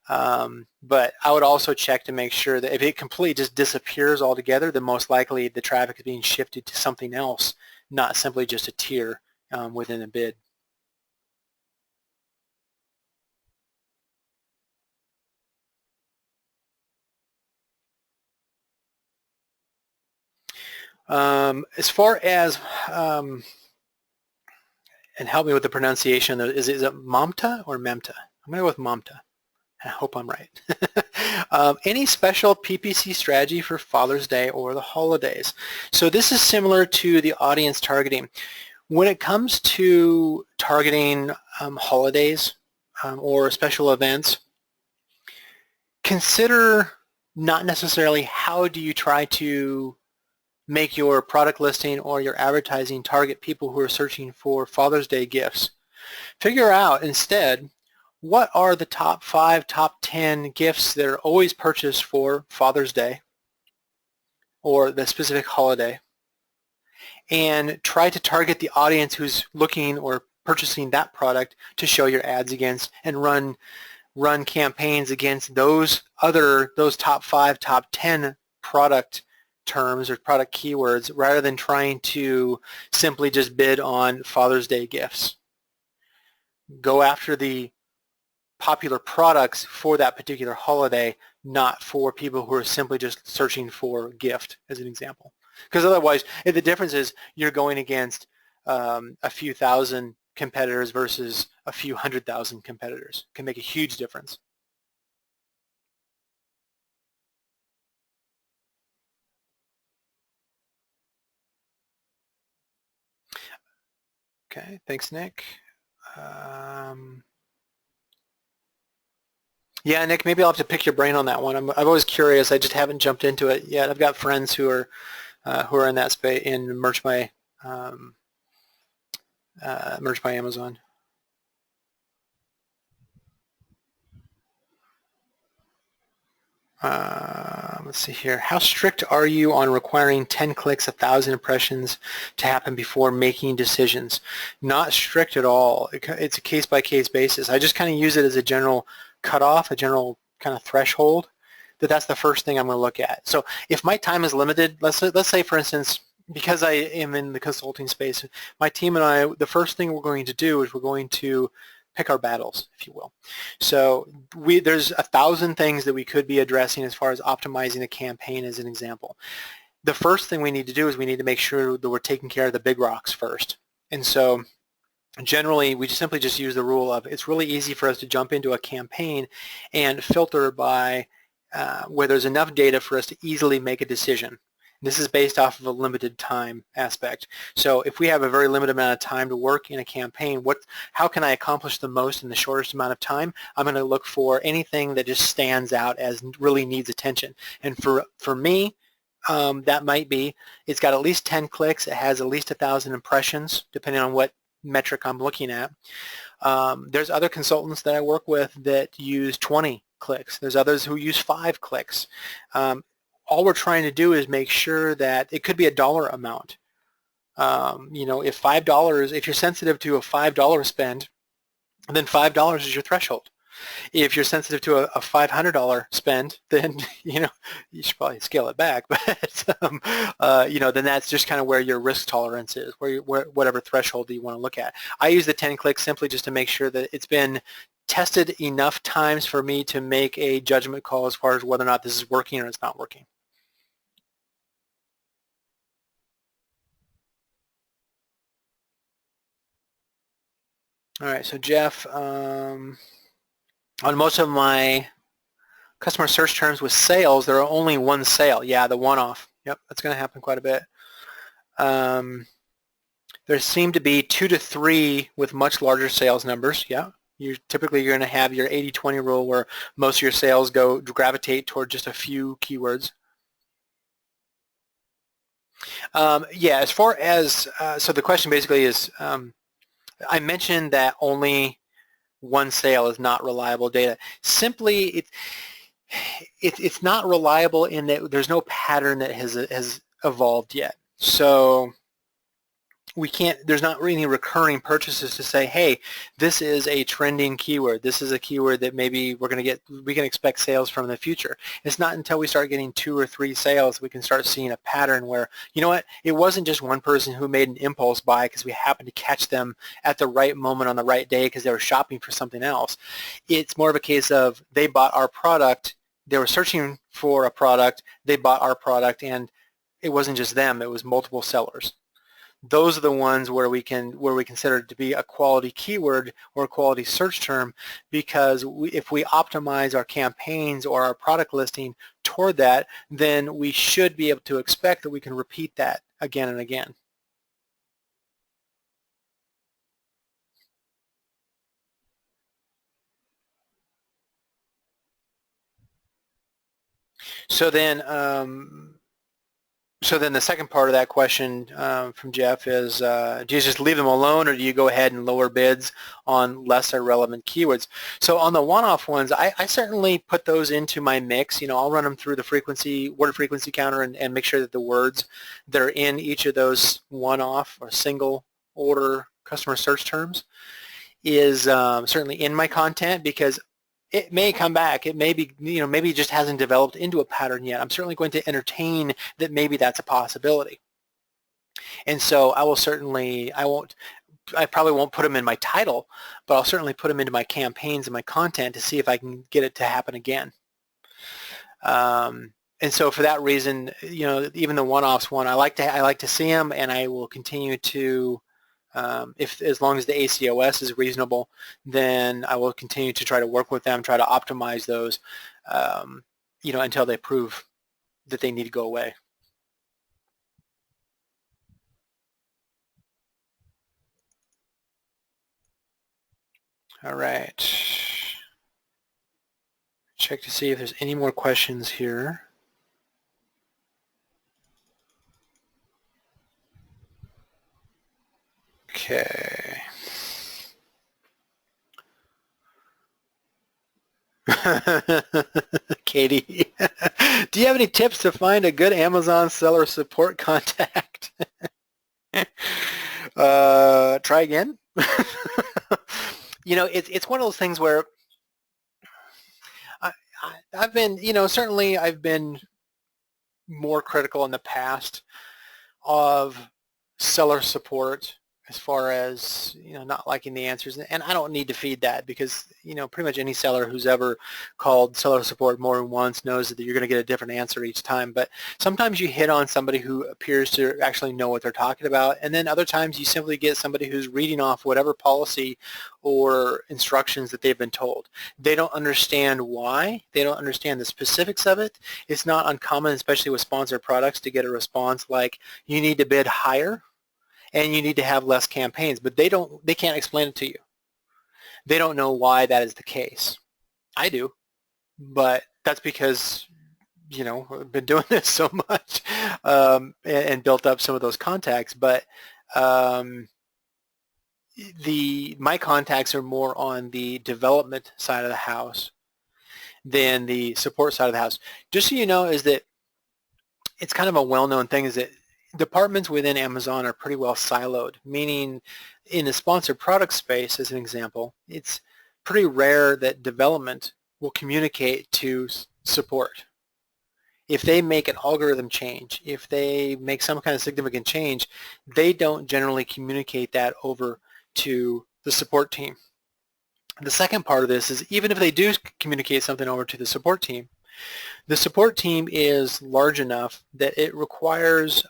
But I would also check to make sure that if it completely just disappears altogether, then most likely the traffic is being shifted to something else, not simply just a tier within a bid. As far as, and help me with the pronunciation, is it Mamta or Memta? I'm going to go with Mamta. I hope I'm right. Any special PPC strategy for Father's Day or the holidays? So this is similar to the audience targeting. When it comes to targeting holidays or special events, consider not necessarily how do you try to make your product listing or your advertising target people who are searching for Father's Day gifts. Figure out instead, what are the top 5, top 10 gifts that are always purchased for Father's Day or the specific holiday, and try to target the audience who's looking or purchasing that product to show your ads against, and run campaigns against those top 5, top 10 product terms or product keywords, rather than trying to simply just bid on Father's Day gifts. Go after the popular products for that particular holiday, not for people who are simply just searching for gift, as an example. Because otherwise, the difference is you're going against a few thousand competitors versus a few 100,000 competitors. It can make a huge difference. Okay, thanks, Nick. Yeah, Nick, maybe I'll have to pick your brain on that one. I'm always curious. I just haven't jumped into it yet. I've got friends who are in that space in um, Merch by Amazon. Let's see here. How strict are you on requiring 10 clicks, 1,000 impressions to happen before making decisions? Not strict at all. It's a case-by-case basis. I just kind of use it as a general cutoff, a general kind of threshold. That's the first thing I'm going to look at. So if my time is limited, let's say for instance, because I am in the consulting space, my team and I, the first thing we're going to do is we're going to pick our battles, if you will. So there's 1,000 things that we could be addressing as far as optimizing a campaign as an example. The first thing we need to do is we need to make sure that we're taking care of the big rocks first. And so generally, we simply just use the rule of it's really easy for us to jump into a campaign and filter by where there's enough data for us to easily make a decision. This is based off of a limited time aspect. So if we have a very limited amount of time to work in a campaign, how can I accomplish the most in the shortest amount of time? I'm going to look for anything that just stands out as really needs attention. And for me, that might be, it's got at least 10 clicks, it has at least 1,000 impressions, depending on what metric I'm looking at. There's other consultants that I work with that use 20 clicks. There's others who use 5 clicks. All we're trying to do is make sure that it could be a dollar amount. If $5, if you're sensitive to a $5 spend, then $5 is your threshold. If you're sensitive to a $500 spend, then you should probably scale it back. But then that's just kind of where your risk tolerance is, whatever threshold that you want to look at. I use the 10 clicks simply just to make sure that it's been tested enough times for me to make a judgment call as far as whether or not this is working or it's not working. All right, so Jeff, on most of my customer search terms with sales, there are only one sale. Yeah, the one-off. Yep, that's going to happen quite a bit. There seem to be 2 to 3 with much larger sales numbers. Yeah, you're going to have your 80-20 rule where most of your sales gravitate toward just a few keywords. Yeah, as far as, so the question basically is, I mentioned that only one sale is not reliable data. Simply, it's not reliable in that there's no pattern that has evolved yet. So there's not really recurring purchases to say, hey, this is a trending keyword. This is a keyword that maybe we can expect sales from in the future. It's not until we start getting 2 or 3 sales we can start seeing a pattern where, you know what, it wasn't just one person who made an impulse buy because we happened to catch them at the right moment on the right day because they were shopping for something else. It's more of a case of they bought our product, they were searching for a product, they bought our product, and it wasn't just them, it was multiple sellers. Those are the ones where we consider it to be a quality keyword or a quality search term, because if we optimize our campaigns or our product listing toward that, then we should be able to expect that we can repeat that again and again. So then the second part of that question from Jeff is, do you just leave them alone, or do you go ahead and lower bids on lesser relevant keywords? So on the one-off ones, I certainly put those into my mix. I'll run them through the word frequency counter and make sure that the words that are in each of those one-off or single order customer search terms is certainly in my content, because it may come back. It may be, maybe it just hasn't developed into a pattern yet. I'm certainly going to entertain that maybe that's a possibility. And so I probably won't put them in my title, but I'll certainly put them into my campaigns and my content to see if I can get it to happen again. And so for that reason, even the one-offs I like to see them, and I will continue to, as long as the ACOS is reasonable, then I will continue to try to work with them, try to optimize those, until they prove that they need to go away. All right. check to see if there's any more questions here. Okay. Katie, do you have any tips to find a good Amazon seller support contact? Try again. You know, it's one of those things where I've been, you know, certainly I've been more critical in the past of seller support as far as, you know, not liking the answers. And I don't need to feed that because, you know, pretty much any seller who's ever called seller support more than once knows that you're going to get a different answer each time. But sometimes you hit on somebody who appears to actually know what they're talking about. And then other times you simply get somebody who's reading off whatever policy or instructions that they've been told. They don't understand why. They don't understand the specifics of it. It's not uncommon, especially with sponsored products, to get a response like, you need to bid higher and you need to have less campaigns, but they can't explain it to you. They don't know why that is the case. I do, but that's because, you know, I've been doing this so much and built up some of those contacts. But my contacts are more on the development side of the house than the support side of the house. Just so you know, is that it's kind of a well-known thing is that departments within Amazon are pretty well siloed, meaning in the sponsored product space, as an example, it's pretty rare that development will communicate to support. If they make an algorithm change, if they make some kind of significant change, they don't generally communicate that over to the support team. The second part of this is even if they do communicate something over to the support team is large enough that it requires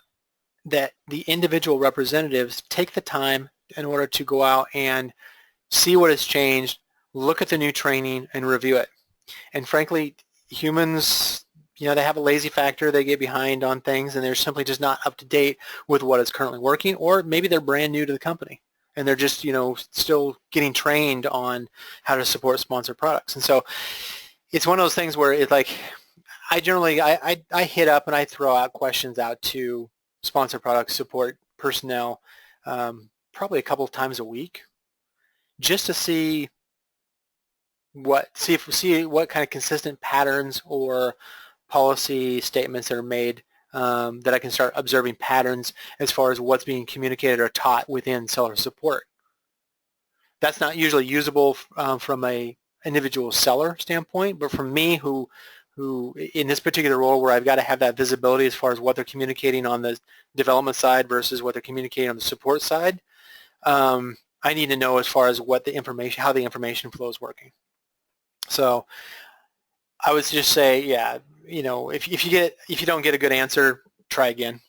that the individual representatives take the time in order to go out and see what has changed, look at the new training, and review it. And frankly, humans, you know, they have a lazy factor. They get behind on things, and they're simply just not up to date with what is currently working, or maybe they're brand new to the company, and they're just, you know, still getting trained on how to support sponsored products. And so it's one of those things where it's like, I generally, I hit up and I throw out questions out to sponsored product support personnel probably a couple of times a week, just to see what kind of consistent patterns or policy statements that are made, that I can start observing patterns as far as what's being communicated or taught within seller support. That's not usually usable from a individual seller standpoint, but from me who in this particular role where I've got to have that visibility as far as what they're communicating on the development side versus what they're communicating on the support side, I need to know as far as what the information, how the information flow is working. So I would just say, yeah, you know, if you don't get a good answer, try again.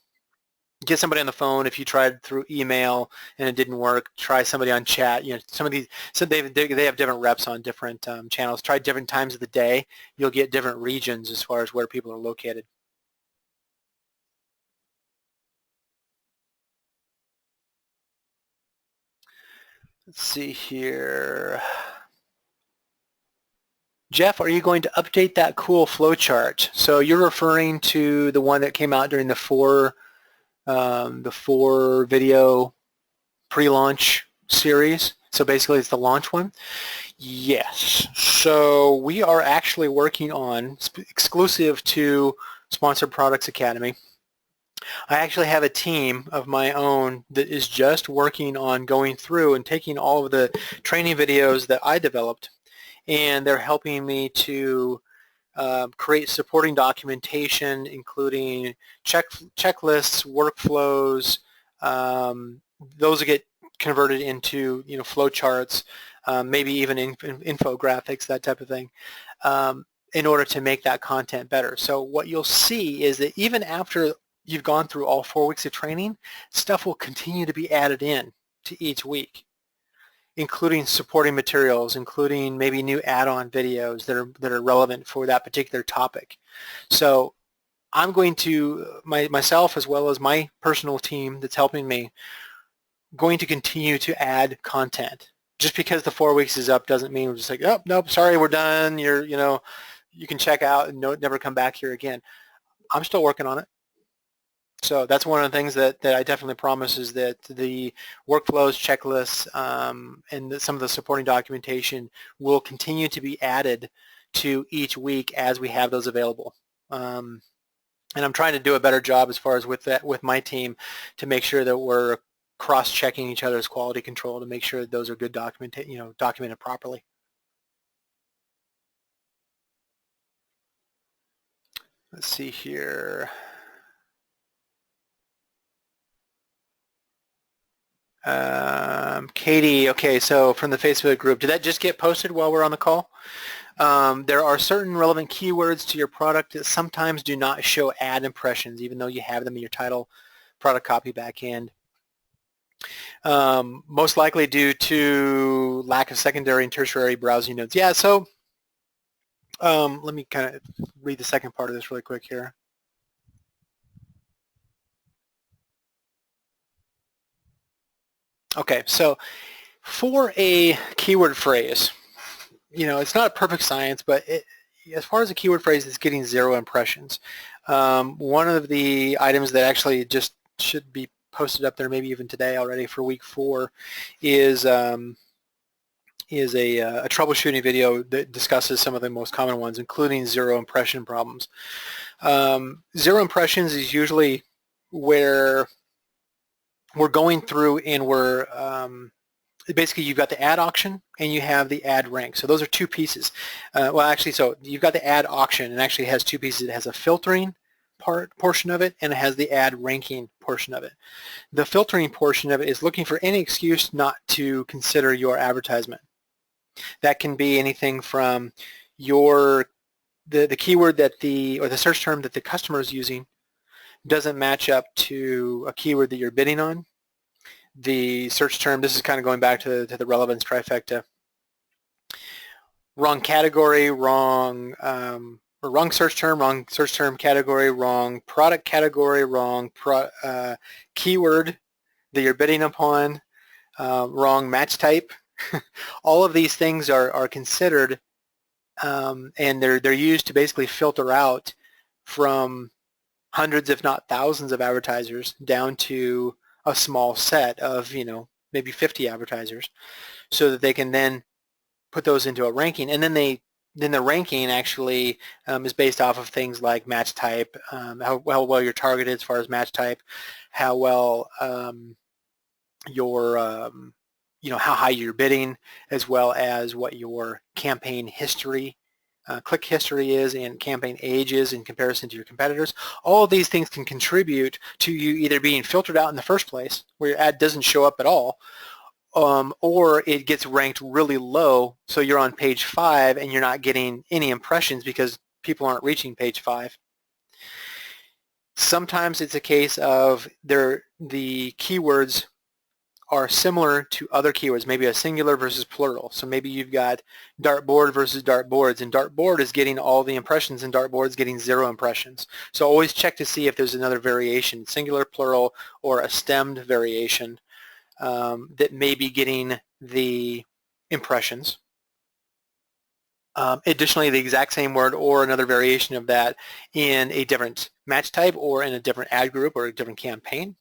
Get somebody on the phone. If you tried through email and it didn't work, try somebody on chat. You know, some of these, so they have different reps on different channels. Try different times of the day. You'll get different regions as far as where people are located. Let's see here. Jeff, are you going to update that cool flowchart? So you're referring to the one that came out during the four video pre-launch series. So basically it's the launch one. Yes. So we are actually working on, exclusive to Sponsored Products Academy, I actually have a team of my own that is just working on going through and taking all of the training videos that I developed, and they're helping me to create supporting documentation, including checklists, workflows. Those will get converted into, you know, flowcharts, maybe even infographics, that type of thing, in order to make that content better. So what you'll see is that even after you've gone through all 4 weeks of training, stuff will continue to be added in to each week, including supporting materials, including maybe new add-on videos that are relevant for that particular topic. So I'm going to, myself as well as my personal team that's helping me, going to continue to add content. Just because the 4 weeks is up doesn't mean we're just like, oh, nope, sorry, we're done. you can check out and never come back here again. I'm still working on it. So that's one of the things that I definitely promise, is that the workflows, checklists, and some of the supporting documentation will continue to be added to each week as we have those available. And I'm trying to do a better job as far as with my team to make sure that we're cross-checking each other's quality control to make sure that those are good documented properly. Let's see here. Katie, okay, so from the Facebook group, did that just get posted while we're on the call? There are certain relevant keywords to your product that sometimes do not show ad impressions, even though you have them in your title product copy backend. Most likely due to lack of secondary and tertiary browsing nodes. Yeah, so let me kind of read the second part of this really quick here. Okay, so for a keyword phrase, it's not a perfect science, but as far as a keyword phrase, it's getting 0 impressions. One of the items that actually just should be posted up there, maybe even today already for week 4, is a troubleshooting video that discusses some of the most common ones, including 0 impression problems. 0 impressions is usually where we're going through and we're basically, you've got the ad auction and you have the ad rank. So those are two pieces. Well, actually, so you've got the ad auction, and actually it has two pieces. It has a filtering portion of it, and it has the ad ranking portion of it. The filtering portion of it is looking for any excuse not to consider your advertisement. That can be anything from the keyword or the search term that the customer is using doesn't match up to a keyword that you're bidding on. The search term, this is kind of going back to the relevance trifecta. Wrong category, wrong search term category, wrong product category, wrong keyword that you're bidding upon, wrong match type. All of these things are considered, and they're used to basically filter out from hundreds, if not thousands, of advertisers down to a small set of, maybe 50 advertisers, so that they can then put those into a ranking. And then the ranking actually is based off of things like match type, how well you're targeted as far as match type, how well how high you're bidding, as well as what your campaign history, click history is, and campaign age is in comparison to your competitors. All of these things can contribute to you either being filtered out in the first place, where your ad doesn't show up at all, or it gets ranked really low, so you're on page 5 and you're not getting any impressions because people aren't reaching page 5. Sometimes it's a case of the keywords are similar to other keywords, maybe a singular versus plural. So maybe you've got dartboard versus dartboards, and dartboard is getting all the impressions and dartboard is getting 0 impressions. So always check to see if there's another variation, singular, plural, or a stemmed variation that may be getting the impressions. Additionally, the exact same word or another variation of that in a different match type or in a different ad group or a different campaign.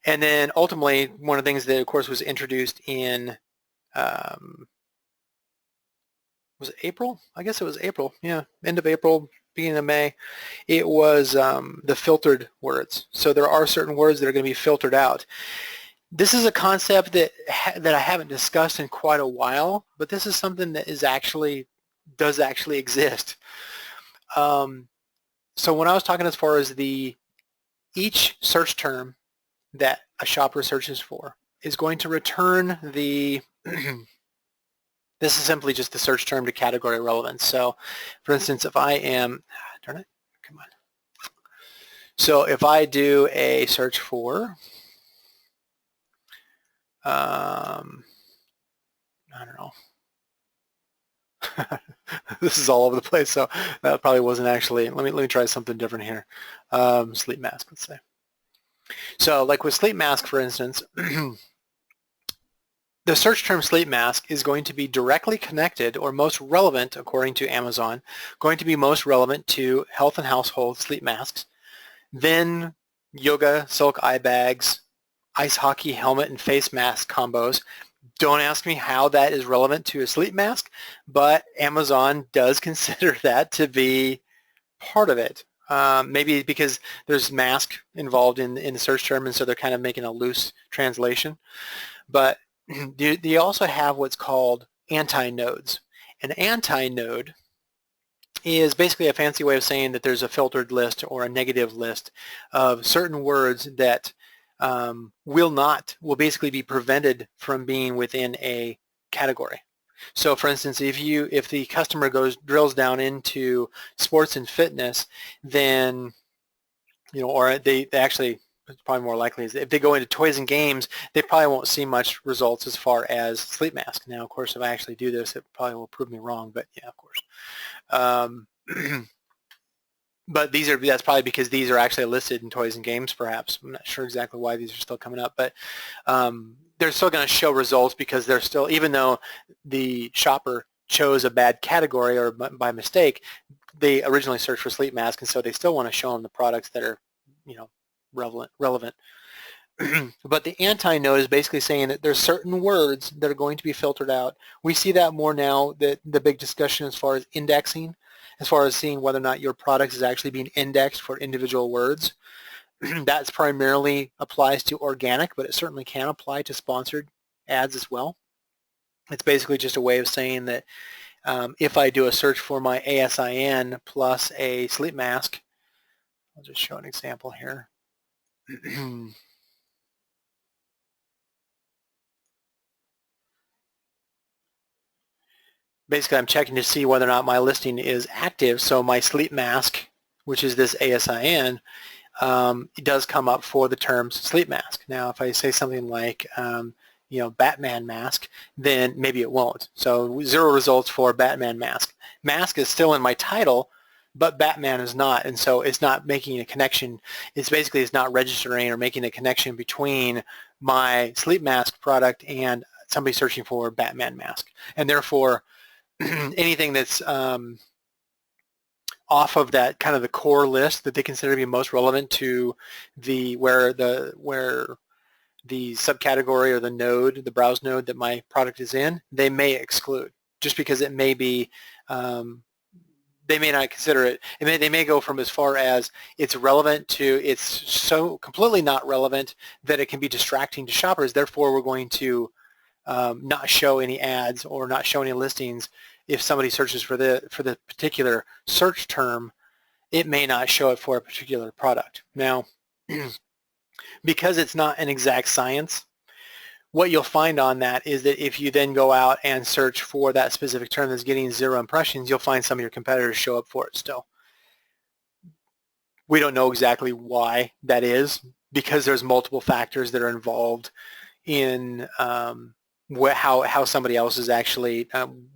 And then ultimately, one of the things that, of course, was introduced in, was it April? I guess it was April, yeah, end of April, beginning of May. It was the filtered words. So there are certain words that are going to be filtered out. This is a concept that I haven't discussed in quite a while, but this is something that does actually exist. So when I was talking as far as each search term that a shopper searches for is going to return this is simply just the search term to category relevance. So for instance, if I am, darn it, come on. So if I do a search for, I don't know, this is all over the place, so that probably wasn't actually, let me try something different here. Sleep mask, let's say. So like with sleep mask, for instance, the search term sleep mask is going to be directly connected or most relevant, according to Amazon, going to be most relevant to health and household sleep masks, then yoga, silk eye bags, ice hockey helmet and face mask combos. Don't ask me how that is relevant to a sleep mask, but Amazon does consider that to be part of it. Maybe because there's mask involved in the search term, and so they're kind of making a loose translation. But they also have what's called anti-nodes. An anti-node is basically a fancy way of saying that there's a filtered list or a negative list of certain words that will basically be prevented from being within a category. So for instance, if the customer drills down into sports and fitness, then, or they actually, it's probably more likely is if they go into toys and games, they probably won't see much results as far as sleep mask. Now, of course, if I actually do this, it probably will prove me wrong, but yeah, of course. But that's probably because these are actually listed in toys and games, perhaps. I'm not sure exactly why these are still coming up, but they're still going to show results because they're still, even though the shopper chose a bad category or by mistake, they originally searched for sleep mask, and so they still want to show them the products that are, relevant. But the anti-node is basically saying that there's certain words that are going to be filtered out. We see that more now, that the big discussion as far as indexing, as far as seeing whether or not your product is actually being indexed for individual words. That's primarily applies to organic, but it certainly can apply to sponsored ads as well. It's basically just a way of saying that if I do a search for my ASIN plus a sleep mask, I'll just show an example here. Basically, I'm checking to see whether or not my listing is active. So my sleep mask, which is this ASIN, it does come up for the terms sleep mask. Now, if I say something like, Batman mask, then maybe it won't. So 0 results for Batman mask. Mask is still in my title, but Batman is not, and so it's not making a connection. It's not registering or making a connection between my sleep mask product and somebody searching for Batman mask. And therefore, anything that's off of that kind of the core list that they consider to be most relevant to where the subcategory or the node, the browse node that my product is in, they may exclude just because it may be, they may not consider it. They may go from as far as it's relevant to it's so completely not relevant that it can be distracting to shoppers. Therefore, we're going to not show any ads or not show any listings. If somebody searches for the particular search term, it may not show it for a particular product. Now, because it's not an exact science, what you'll find on that is that if you then go out and search for that specific term that's getting 0 impressions, you'll find some of your competitors show up for it still. We don't know exactly why that is, because there's multiple factors that are involved in how somebody else is actually,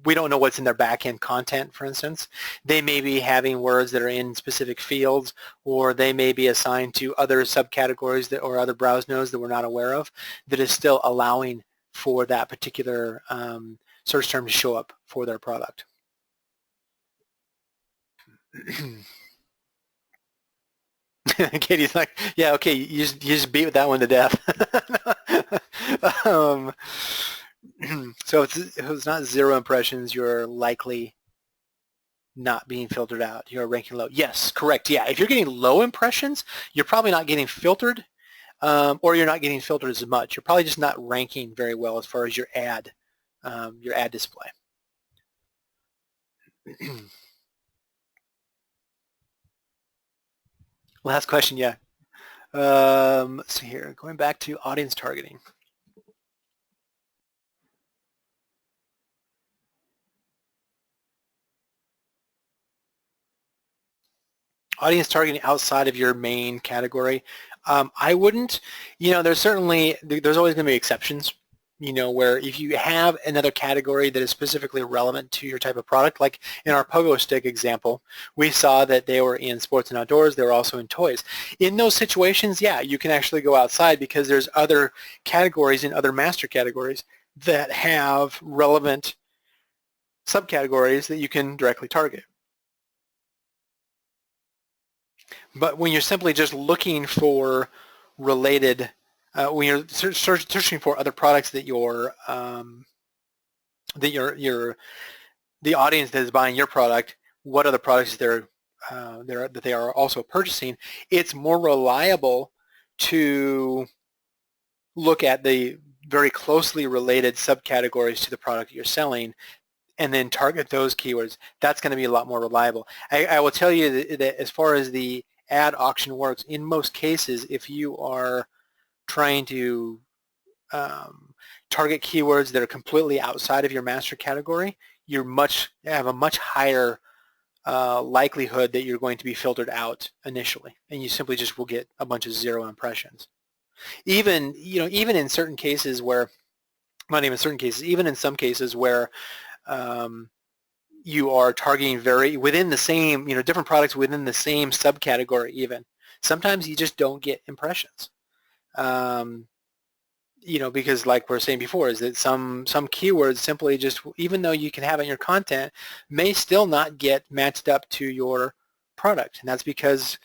we don't know what's in their back-end content, for instance. They may be having words that are in specific fields, or they may be assigned to other subcategories or other browse nodes that we're not aware of, that is still allowing for that particular search term to show up for their product. Katie's like, yeah, okay, you just beat that one to death. So if it's not 0 impressions, you're likely not being filtered out. You're ranking low. Yes, correct. Yeah, if you're getting low impressions, you're probably not getting filtered, or you're not getting filtered as much. You're probably just not ranking very well as far as your ad display. Last question, yeah. Let's see here. Going back to audience targeting. Audience targeting outside of your main category, I wouldn't. There's always going to be exceptions. Where if you have another category that is specifically relevant to your type of product, like in our pogo stick example, we saw that they were in sports and outdoors, they were also in toys. In those situations, yeah, you can actually go outside because there's other categories and other master categories that have relevant subcategories that you can directly target. But when you're simply just looking for related, when you're searching for other products that the audience that is buying your product, what other products that they are also purchasing, it's more reliable to look at the very closely related subcategories to the product you're selling and then target those keywords. That's going to be a lot more reliable. I will tell you that as far as the ad auction works, in most cases, if you are trying to target keywords that are completely outside of your master category, you have a much higher likelihood that you're going to be filtered out initially, and you simply just will get a bunch of 0 impressions. Even in certain cases where, not even certain cases, even in some cases where you are targeting within the same, different products within the same subcategory even, sometimes you just don't get impressions. Because like we were saying before, is that some keywords simply just, even though you can have it in your content, may still not get matched up to your product. And that's because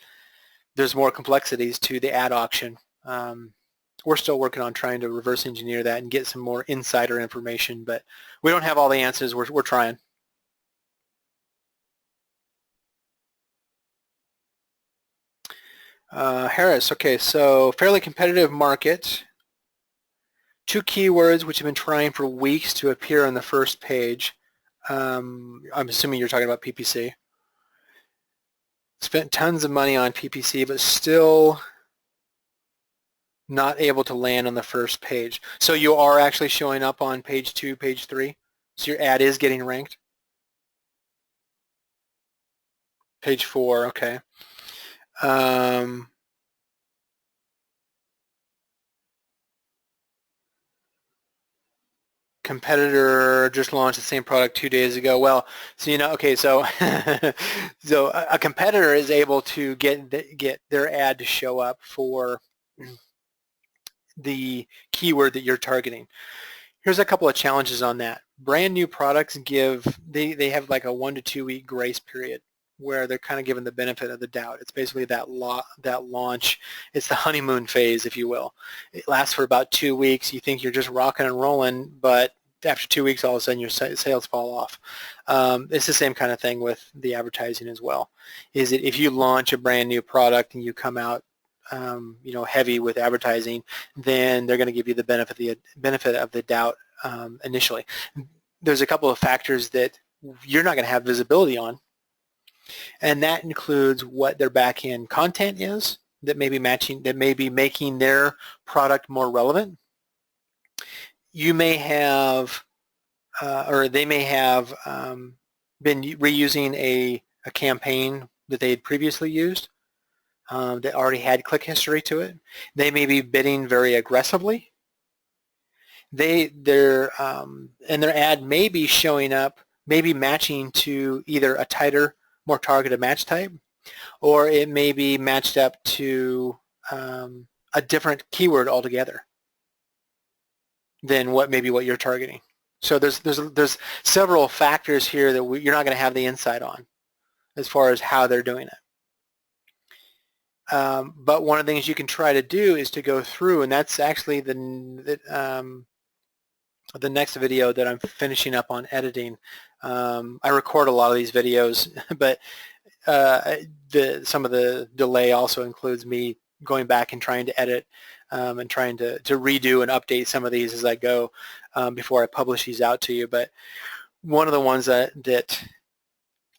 there's more complexities to the ad auction. We're still working on trying to reverse engineer that and get some more insider information, but we don't have all the answers. We're trying. Harris, okay, so fairly competitive market. 2 keywords which have been trying for weeks to appear on the first page. I'm assuming you're talking about PPC. Spent tons of money on PPC, but still not able to land on the first page. So you are actually showing up on page 2, page 3? So your ad is getting ranked? Page 4, okay. Competitor just launched the same product 2 days ago. Well, so okay, so so a competitor is able to get their ad to show up for the keyword that you're targeting. Here's a couple of challenges on that. Brand new products they have like a 1 to 2 week grace period where they're kind of given the benefit of the doubt. It's basically that launch. It's the honeymoon phase, if you will. It lasts for about 2 weeks. You think you're just rocking and rolling, but after 2 weeks, all of a sudden your sales fall off. It's the same kind of thing with the advertising as well. Is that if you launch a brand new product and you come out heavy with advertising, then they're going to give you the benefit of the doubt initially. There's a couple of factors that you're not going to have visibility on, and that includes what their back-end content is that may be making their product more relevant. You may have, or they may have been reusing a campaign that they had previously used that already had click history to it. They may be bidding very aggressively. And their ad may be showing up, maybe matching to either a tighter, more targeted match type, or it may be matched up to a different keyword altogether than what you're targeting. So there's several factors here that you're not going to have the insight on as far as how they're doing it. But one of the things you can try to do is to go through, and that's actually the next video that I'm finishing up on editing. I record a lot of these videos, but some of the delay also includes me going back and trying to edit and trying to redo and update some of these as I go before I publish these out to you. But one of the ones that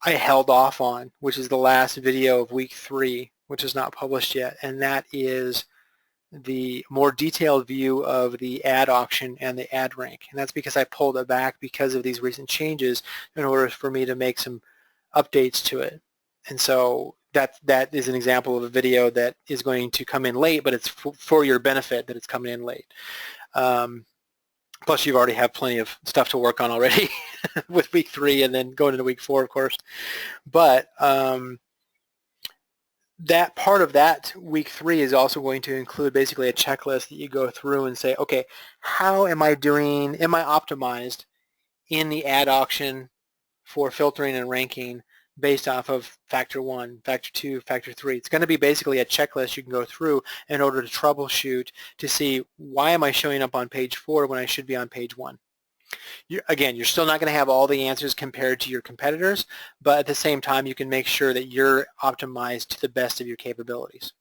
I held off on, which is the last video of week 3, which is not published yet, and that is the more detailed view of the ad auction and the ad rank. And that's because I pulled it back because of these recent changes in order for me to make some updates to it. And so that is an example of a video that is going to come in late, but it's for your benefit that it's coming in late. Plus you already have plenty of stuff to work on already with week 3 and then going into week 4, of course. But that part of that week 3 is also going to include basically a checklist that you go through and say, okay, how am I doing, am I optimized in the ad auction for filtering and ranking based off of factor 1, factor 2, factor 3. It's going to be basically a checklist you can go through in order to troubleshoot to see why am I showing up on page 4 when I should be on page 1. Again, you're still not going to have all the answers compared to your competitors, but at the same time you can make sure that you're optimized to the best of your capabilities.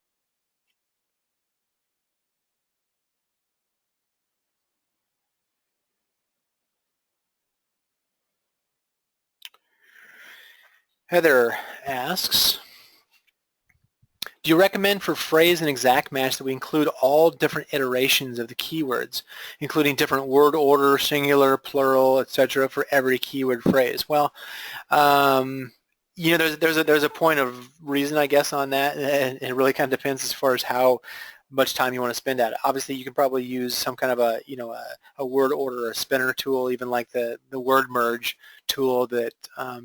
Heather asks, do you recommend for phrase and exact match that we include all different iterations of the keywords, including different word order, singular, plural, etc., for every keyword phrase? Well, you know, there's a point of reason, I guess, on that, and it really kind of depends as far as how much time you want to spend at it. Obviously, you can probably use some kind of a word order or a spinner tool, even like the word merge tool that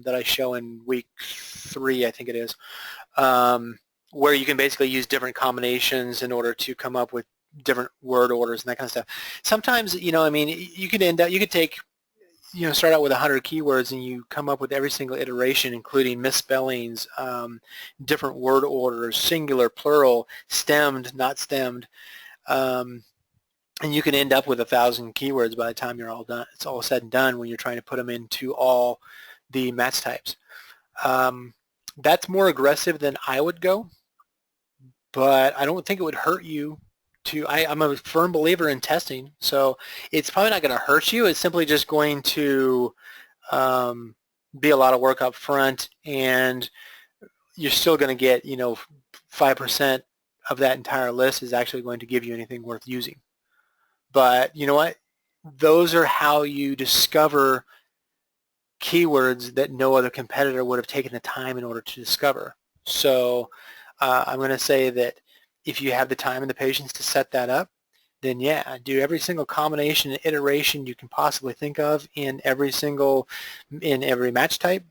that I show in week 3, I think it is. Where you can basically use different combinations in order to come up with different word orders and that kind of stuff. Sometimes, you know, I mean, you could take, you know, start out with 100 keywords and you come up with every single iteration, including misspellings, different word orders, singular, plural, stemmed, not stemmed, and you can end up with 1,000 keywords by the time you're all done. It's all said and done when you're trying to put them into all the match types. That's more aggressive than I would go, but I don't think it would hurt you to, I'm a firm believer in testing, so it's probably not going to hurt you. It's simply just going to be a lot of work up front, and you're still going to get, you know, 5% of that entire list is actually going to give you anything worth using. But you know what? Those are how you discover keywords that no other competitor would have taken the time in order to discover. So I'm going to say that if you have the time and the patience to set that up, then yeah, do every single combination and iteration you can possibly think of in every match type,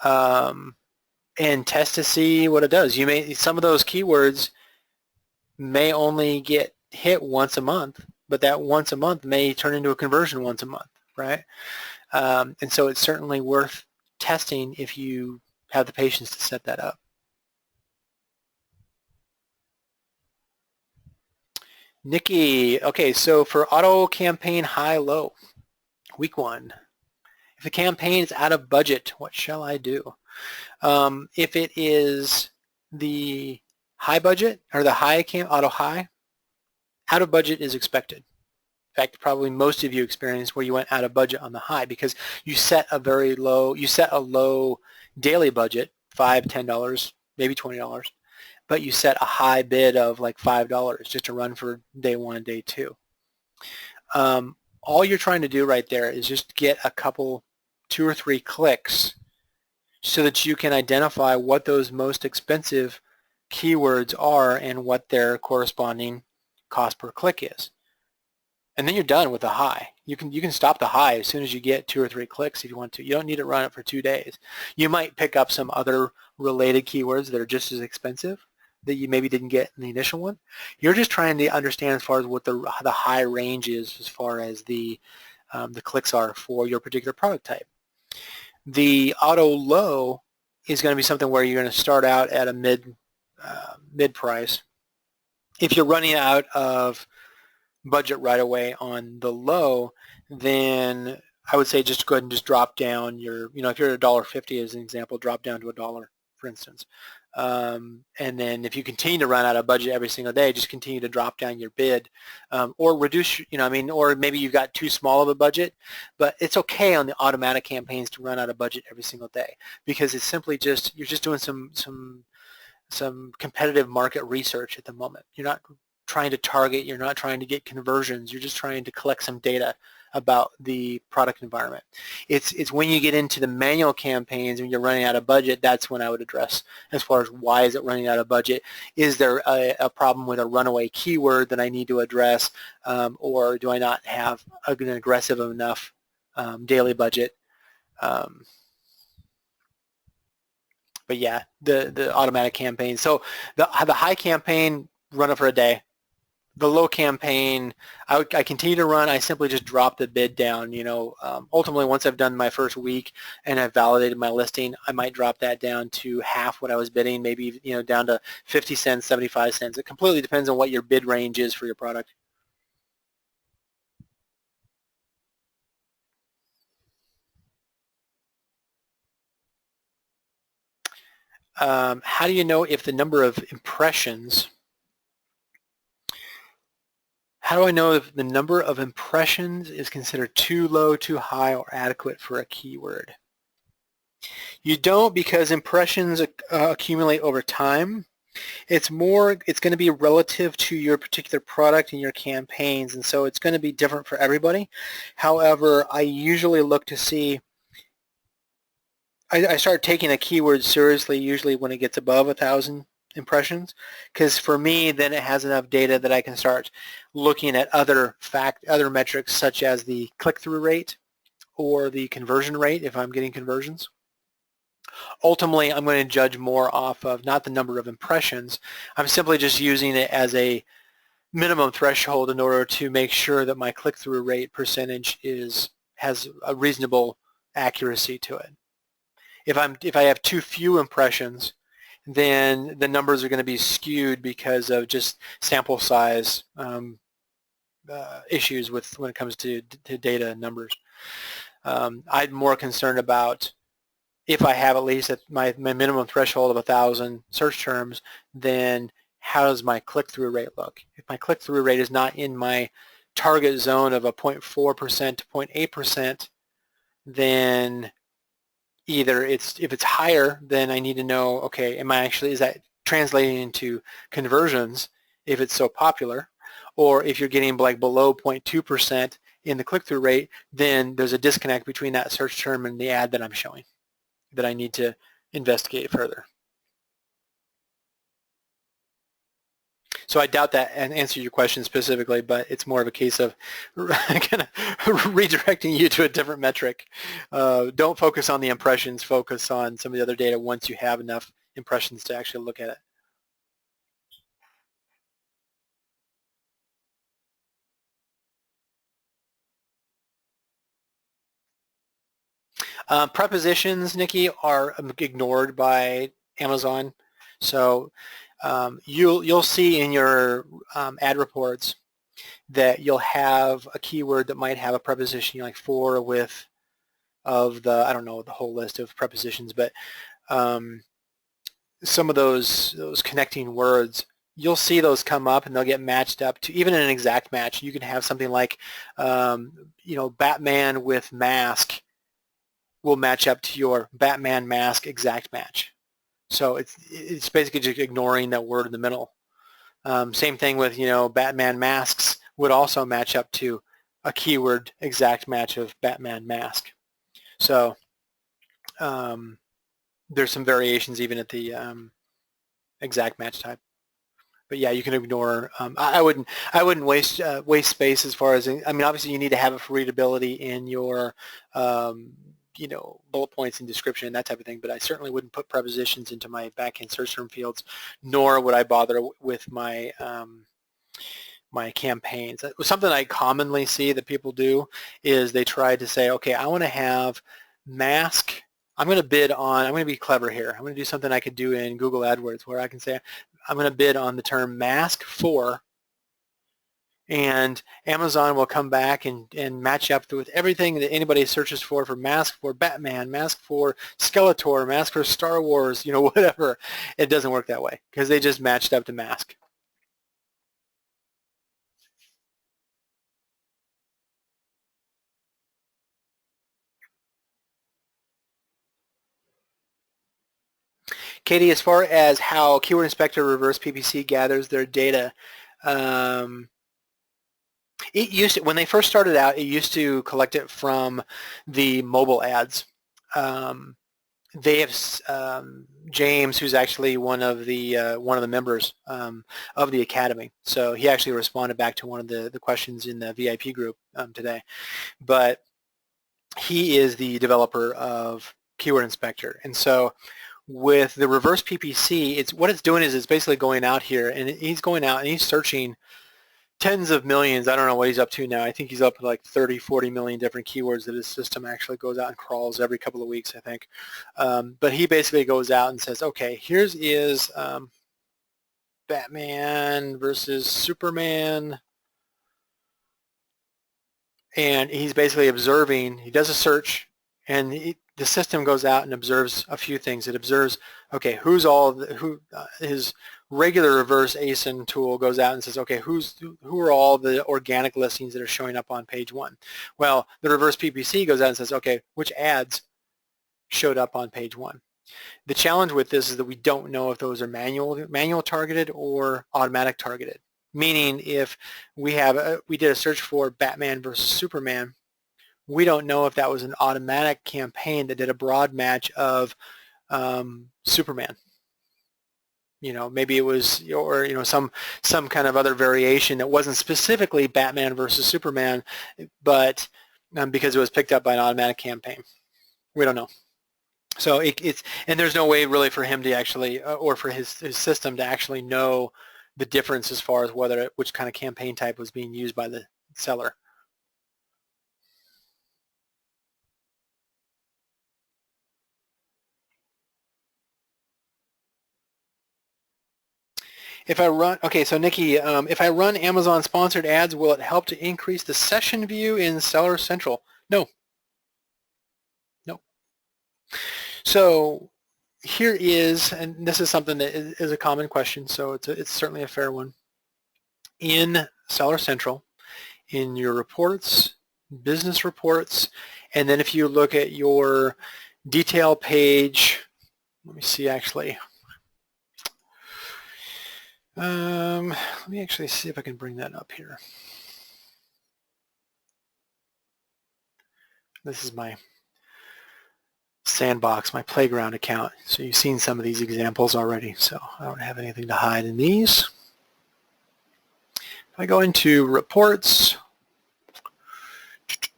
and test to see what it does. Some of those keywords may only get hit once a month, but that once a month may turn into a conversion once a month, right? And so it's certainly worth testing if you have the patience to set that up. Nikki, okay, so for auto campaign high-low, week 1, if the campaign is out of budget, what shall I do? If it is the high budget or the auto high, out of budget is expected. In fact, probably most of you experienced where you went out of budget on the high because you set a low daily budget, $5, $10, maybe $20, but you set a high bid of like $5 just to run for day 1 and day 2. All you're trying to do right there is just get a couple, 2 or 3 clicks so that you can identify what those most expensive keywords are and what their corresponding cost per click is. And then you're done with the high. You can stop the high as soon as you get 2 or 3 clicks if you want to. You don't need to run it for 2 days. You might pick up some other related keywords that are just as expensive that you maybe didn't get in the initial one. You're just trying to understand as far as what the high range is as far as the clicks are for your particular product type. The auto low is going to be something where you're going to start out at a mid price. If you're running out of budget right away on the low, then I would say just go ahead and just drop down your, you know, if you're at $1.50 as an example, drop down to $1, for instance. And then if you continue to run out of budget every single day, just continue to drop down your bid, or reduce, you know, I mean, or maybe you've got too small of a budget, but it's okay on the automatic campaigns to run out of budget every single day because it's simply just, you're just doing some competitive market research at the moment. You're not trying to target, you're not trying to get conversions, you're just trying to collect some data about the product environment. It's when you get into the manual campaigns and you're running out of budget, that's when I would address as far as why is it running out of budget. Is there a problem with a runaway keyword that I need to address, or do I not have an aggressive enough daily budget? But yeah, the automatic campaign. So the high campaign, run it for a day. The low campaign, I continue to run. I simply just drop the bid down. Ultimately, once I've done my first week and I've validated my listing, I might drop that down to half what I was bidding, maybe down to 50 cents, 75 cents. It completely depends on what your bid range is for your product. How do you know if the number of impressions? How do I know if the number of impressions is considered too low, too high, or adequate for a keyword? You don't, because impressions accumulate over time. It's going to be relative to your particular product and your campaigns, and so it's going to be different for everybody. However, I usually look to see, I start taking a keyword seriously usually when it gets above 1,000 impressions, because for me then it has enough data that I can start looking at other metrics such as the click-through rate or the conversion rate if I'm getting conversions. Ultimately, I'm going to judge more off of not the number of impressions. I'm simply just using it as a minimum threshold in order to make sure that my click-through rate percentage has a reasonable accuracy to it. If I have too few impressions, then the numbers are going to be skewed because of just sample size issues when it comes to data and numbers. I'm more concerned about if I have at least at my minimum threshold of 1,000 search terms, then how does my click-through rate look? If my click-through rate is not in my target zone of a 0.4% to 0.8%, then either if it's higher, then I need to know, okay, is that translating into conversions if it's so popular? Or if you're getting like below 0.2% in the click-through rate, then there's a disconnect between that search term and the ad that I'm showing that I need to investigate further. So I doubt that and answer your question specifically, but it's more of a case of kind of redirecting you to a different metric. Don't focus on the impressions, focus on some of the other data once you have enough impressions to actually look at it. Prepositions, Nikki, are ignored by Amazon. So you'll see in your ad reports that you'll have a keyword that might have a preposition like for or with of the, I don't know the whole list of prepositions, but some of those connecting words, you'll see those come up and they'll get matched up to, even in an exact match, you can have something like, Batman with mask will match up to your Batman mask exact match. So it's basically just ignoring that word in the middle. Same thing with, Batman masks would also match up to a keyword exact match of Batman mask. So there's some variations even at the exact match type. But yeah, you can ignore. I wouldn't waste space as far as. I mean, obviously you need to have it for readability in your bullet points and description and that type of thing. But I certainly wouldn't put prepositions into my backend search term fields, nor would I bother with my my campaigns. Something I commonly see that people do is they try to say, okay, I want to have mask. I'm going to be clever here. I'm going to do something I could do in Google AdWords where I can say, I'm going to bid on the term mask for, and Amazon will come back and match up with everything that anybody searches for mask for Batman, mask for Skeletor, mask for Star Wars, whatever. It doesn't work that way because they just matched up to mask. Katie, as far as how Keyword Inspector Reverse PPC gathers their data, it used to, when they first started out, it used to collect it from the mobile ads. They have James, who's actually one of the members of the Academy. So he actually responded back to one of the questions in the VIP group today. But he is the developer of Keyword Inspector, and so With the reverse PPC, what it's doing is it's basically going out here, and he's going out and he's searching tens of millions. I don't know what he's up to now. I think he's up to like 30, 40 million different keywords that his system actually goes out and crawls every couple of weeks, I think. But he basically goes out and says, okay, here's is Batman versus Superman. And he's basically observing, he does a search, and the system goes out and observes a few things. It observes, okay, his regular reverse ASIN tool goes out and says, okay, who are all the organic listings that are showing up on page 1? Well, the reverse PPC goes out and says, okay, which ads showed up on page 1? The challenge with this is that we don't know if those are manual targeted or automatic targeted. Meaning, if we did a search for Batman versus Superman, we don't know if that was an automatic campaign that did a broad match of Superman. Maybe it was, or some kind of other variation that wasn't specifically Batman versus Superman, but because it was picked up by an automatic campaign. We don't know. So and there's no way really for him to actually, or for his system to actually know the difference as far as which kind of campaign type was being used by the seller. If I run, okay, so Nikki, if I run Amazon sponsored ads, will it help to increase the session view in Seller Central? No. No. So here is, and this is something that is a common question, so it's certainly a fair one. In Seller Central, in your reports, business reports, and then if you look at your detail page, let me see actually. Let me actually see if I can bring that up here. This is my sandbox, my playground account. So you've seen some of these examples already, so I don't have anything to hide in these. If I go into reports,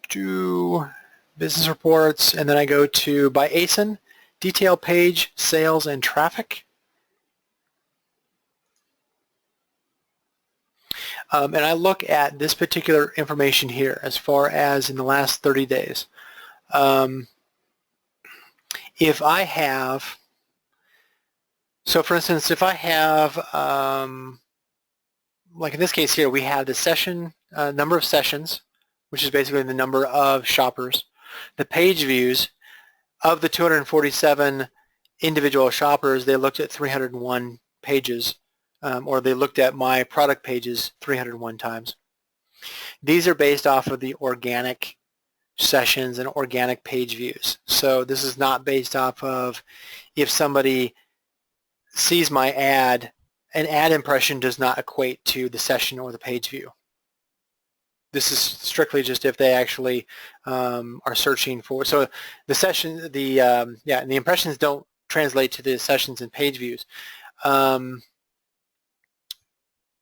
to business reports, and then I go to by ASIN, detail page, sales, and traffic. And I look at this particular information here as far as in the last 30 days. If I have, so for instance, if I have, like in this case here, we have the session, number of sessions, which is basically the number of shoppers, the page views. Of the 247 individual shoppers, they looked at 301 pages, or they looked at my product pages 301 times. These are based off of the organic sessions and organic page views. So this is not based off of if somebody sees my ad, an ad impression does not equate to the session or the page view. This is strictly just if they actually are searching for. So the session, and the impressions don't translate to the sessions and page views,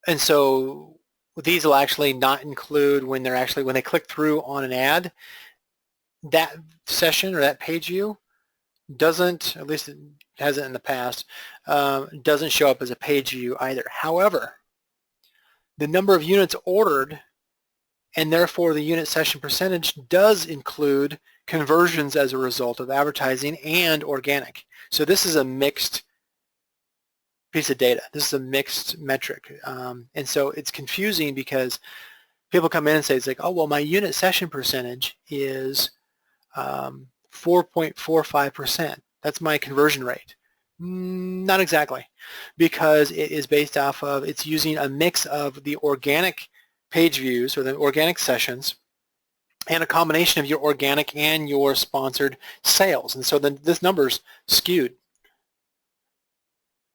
and so these will actually not include when they click through on an ad. That session or that page view doesn't, at least it hasn't in the past, doesn't show up as a page view either. However, the number of units ordered, and therefore the unit session percentage, does include conversions as a result of advertising and organic. So this is a mixed piece of data. This is a mixed metric. And so it's confusing because people come in and say, it's like, oh, well, my unit session percentage is 4.45%. That's my conversion rate. Not exactly, because it is based off of, it's using a mix of the organic page views or the organic sessions and a combination of your organic and your sponsored sales. And so then this number's skewed.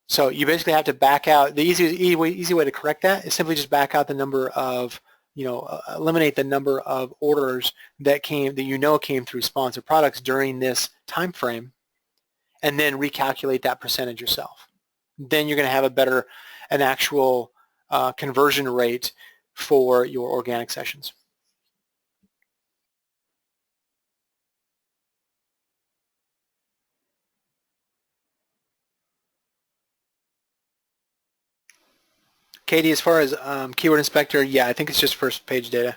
So you basically have to back out. The easy way to correct that is simply just back out the number of, eliminate the number of orders that came through sponsored products during this time frame, and then recalculate that percentage yourself. Then you're going to have an actual conversion rate for your organic sessions. Katie, as far as keyword inspector, yeah, I think it's just first page data.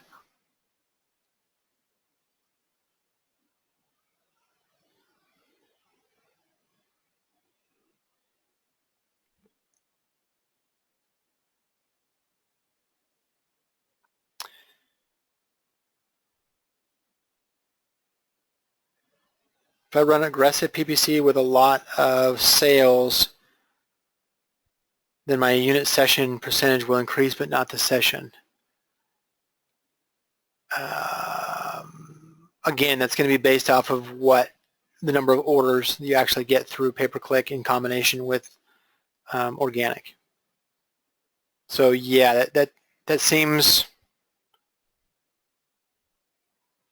If I run aggressive PPC with a lot of sales, then my unit session percentage will increase, but not the session. Again, that's going to be based off of what the number of orders you actually get through pay-per-click in combination with organic. So yeah, that seems,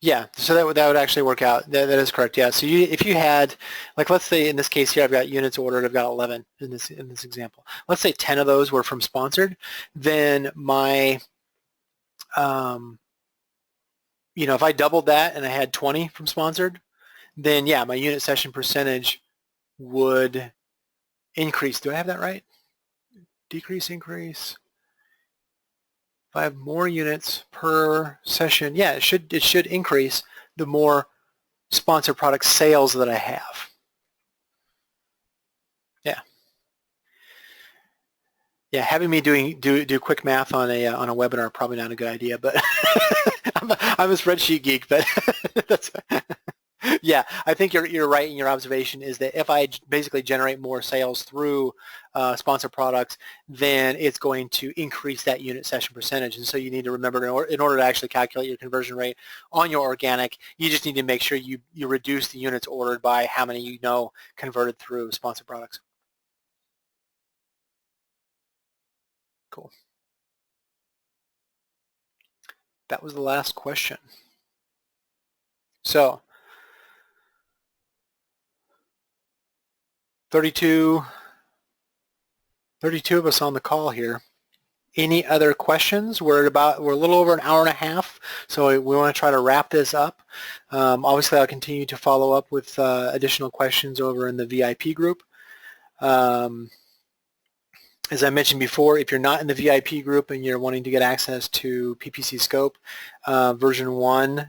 yeah. So that would actually work out. That is correct. Yeah. So if you had, like, let's say in this case here, I've got units ordered. I've got 11 in this example. Let's say 10 of those were from sponsored. Then my you know, if I doubled that and I had 20 from sponsored, then yeah, my unit session percentage would increase. Do I have that right? Decrease, increase. If I have more units per session, yeah, it should increase the more sponsored product sales that I have. Yeah. Yeah, having me do quick math on a webinar probably not a good idea, but I'm a spreadsheet geek, but that's yeah, I think you're right in your observation is that if I basically generate more sales through sponsored products, then it's going to increase that unit session percentage. And so you need to remember in order to actually calculate your conversion rate on your organic, you just need to make sure you reduce the units ordered by how many you know converted through sponsored products. Cool. That was the last question. So 32 of us on the call here. Any other questions? We're a little over an hour and a half, so we want to try to wrap this up. Obviously, I'll continue to follow up with additional questions over in the VIP group. As I mentioned before, if you're not in the VIP group and you're wanting to get access to PPC Scope version 1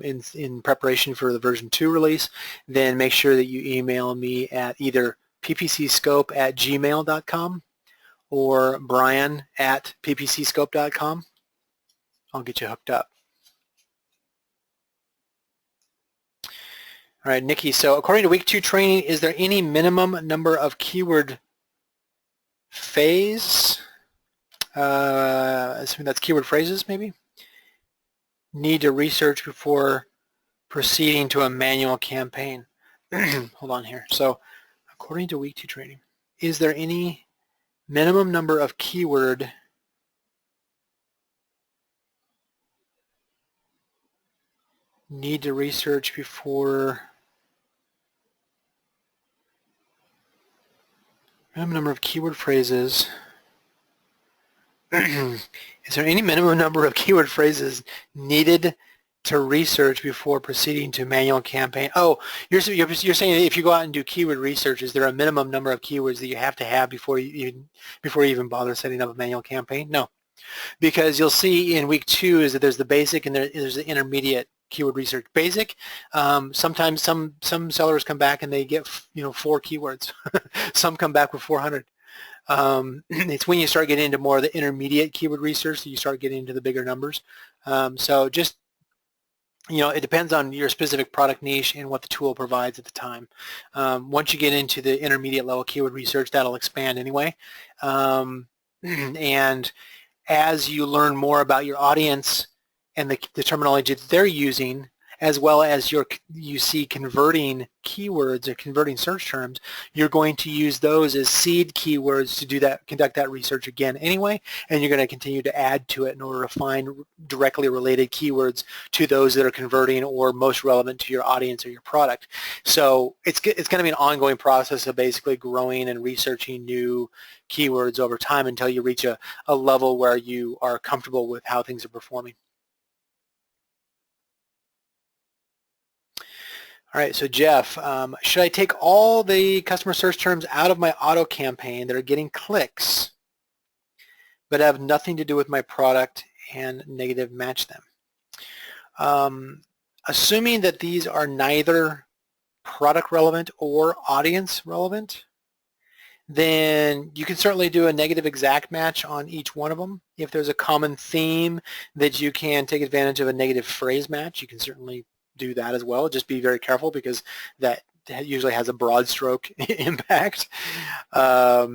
in preparation for the version 2 release, then make sure that you email me at either ppcscope@gmail.com or brian@ppcscope.com. I'll get you hooked up. All right, Nikki, so according to week 2 training, is there any minimum number of keyword phase? Assuming that's keyword phrases, maybe? Need to research before proceeding to a manual campaign. Hold on here. So according to week 2 training, is there any minimum number of keyword need to research before minimum number of keyword phrases? Is there any minimum number of keyword phrases needed to research before proceeding to manual campaign? Oh, you're saying if you go out and do keyword research, is there a minimum number of keywords that you have to have before you even bother setting up a manual campaign? No, because you'll see in week 2 is that there's the basic and there's the intermediate keyword research. Basic, sometimes some sellers come back and they get 4 keywords. Some come back with 400. It's when you start getting into more of the intermediate keyword research that you start getting into the bigger numbers. So just, it depends on your specific product niche and what the tool provides at the time. Once you get into the intermediate level keyword research, that'll expand anyway. And as you learn more about your audience and the terminology that they're using, as well as you see converting keywords or converting search terms, you're going to use those as seed keywords to conduct that research again anyway, and you're going to continue to add to it in order to find directly related keywords to those that are converting or most relevant to your audience or your product. So it's going to be an ongoing process of basically growing and researching new keywords over time until you reach a level where you are comfortable with how things are performing. All right, so Jeff, should I take all the customer search terms out of my auto campaign that are getting clicks but have nothing to do with my product and negative match them. Assuming that these are neither product relevant or audience relevant, then you can certainly do a negative exact match on each one of them. If there's a common theme that you can take advantage of a negative phrase match, you can certainly do that as well. Just be very careful because that usually has a broad stroke impact. Yeah,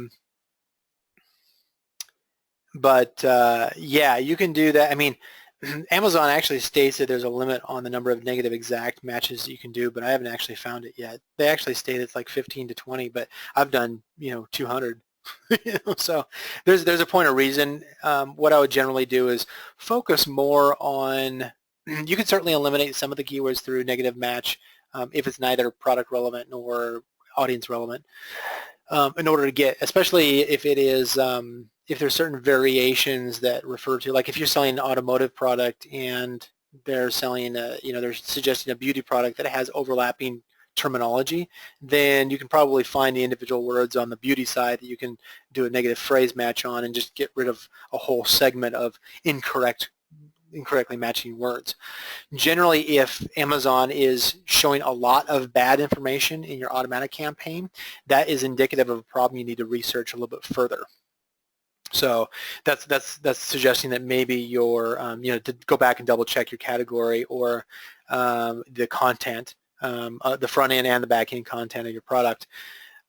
you can do that. I mean, Amazon actually states that there's a limit on the number of negative exact matches that you can do, but I haven't actually found it yet. They actually state it's like 15 to 20, but I've done 200. So there's a point of reason. What I would generally do is focus more on. You can certainly eliminate some of the keywords through negative match if it's neither product relevant nor audience relevant. In order to get, especially if it is, if there's certain variations that refer to, like if you're selling an automotive product and they're selling, they're suggesting a beauty product that has overlapping terminology, then you can probably find the individual words on the beauty side that you can do a negative phrase match on and just get rid of a whole segment of incorrectly matching words. Generally, if Amazon is showing a lot of bad information in your automatic campaign, that is indicative of a problem you need to research a little bit further. So that's suggesting that maybe your to go back and double check your category or the content, the front end and the back end content of your product.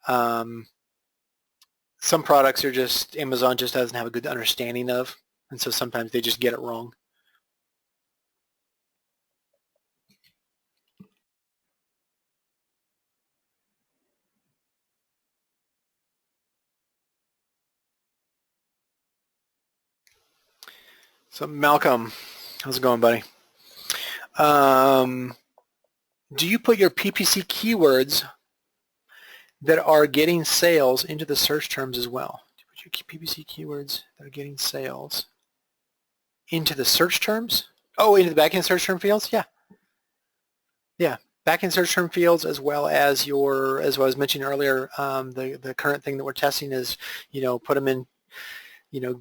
Some products are just Amazon just doesn't have a good understanding of, and so sometimes they just get it wrong. So Malcolm, how's it going, buddy? Do you put your PPC keywords that are getting sales into the search terms as well? Do you put your PPC keywords that are getting sales into the search terms? Oh, into the backend search term fields? Yeah. Yeah. Backend search term fields as well as as I was mentioning earlier, the current thing that we're testing is, put them in,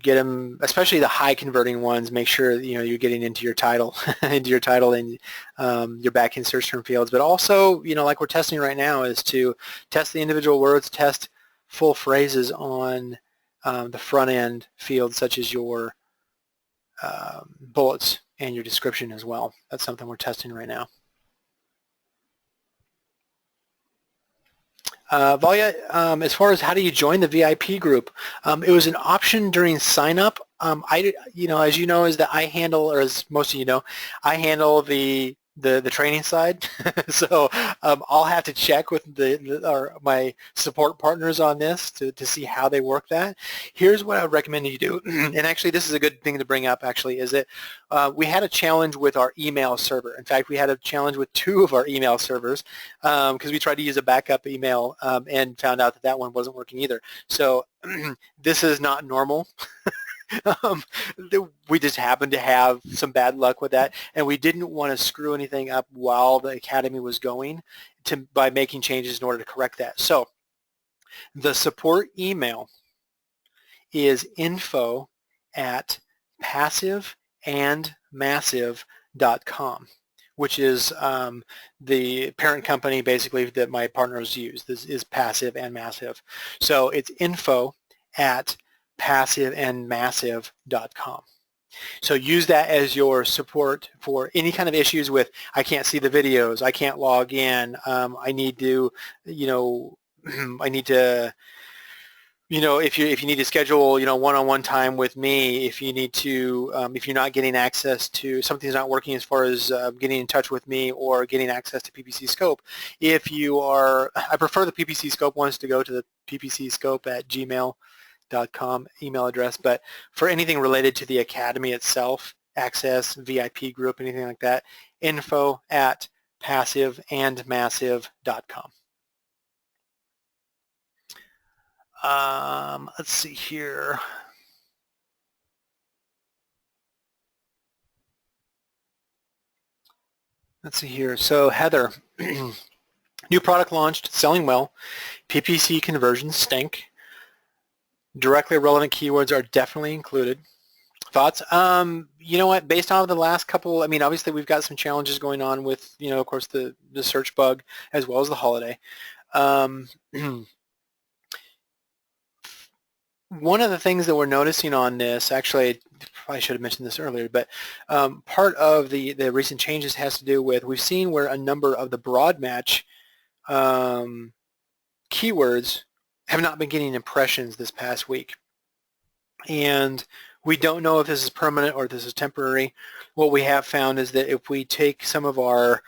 get them, especially the high converting ones, make sure, you're getting into your title, and your backend search term fields. But also, like we're testing right now is to test the individual words, test full phrases on the front end fields such as your bullets and your description as well. That's something we're testing right now. Valya, as far as how do you join the VIP group, it was an option during sign up. As you know, is that I handle, or as most of you know, I handle the training side. So I'll have to check with my support partners on this to see how they work that. Here's what I would recommend you do, and actually this is a good thing to bring up actually, is that we had a challenge with our email server. In fact, we had a challenge with 2 of our email servers because we tried to use a backup email and found out that one wasn't working either. So this is not normal. We just happened to have some bad luck with that, and we didn't want to screw anything up while the Academy was going by making changes in order to correct that. So the support email is info@passiveandmassive.com, which is the parent company basically that my partners use. This is Passive and Massive. So it's info@passiveandmassive.com. So use that as your support for any kind of issues with, I can't see the videos, I can't log in, I need to, if you need to schedule, one-on-one time with me, if you need to, if you're not getting access to, something's not working as far as getting in touch with me or getting access to PPC Scope. If you are, I prefer the PPC Scope ones to go to the ppcscope@gmail.com email address, but for anything related to the Academy itself, access, VIP group, anything like that, info@passiveandmassive.com. Let's see here. So Heather, new product launched, selling well, PPC conversions stink. Directly relevant keywords are definitely included. Thoughts? You know what, based on the last couple, I mean, obviously we've got some challenges going on with, of course, the search bug as well as the holiday. One of the things that we're noticing on this, actually, I should have mentioned this earlier, but part of the recent changes has to do with, we've seen where a number of the broad match keywords have not been getting impressions this past week. And we don't know if this is permanent or if this is temporary. What we have found is that if we take some of our,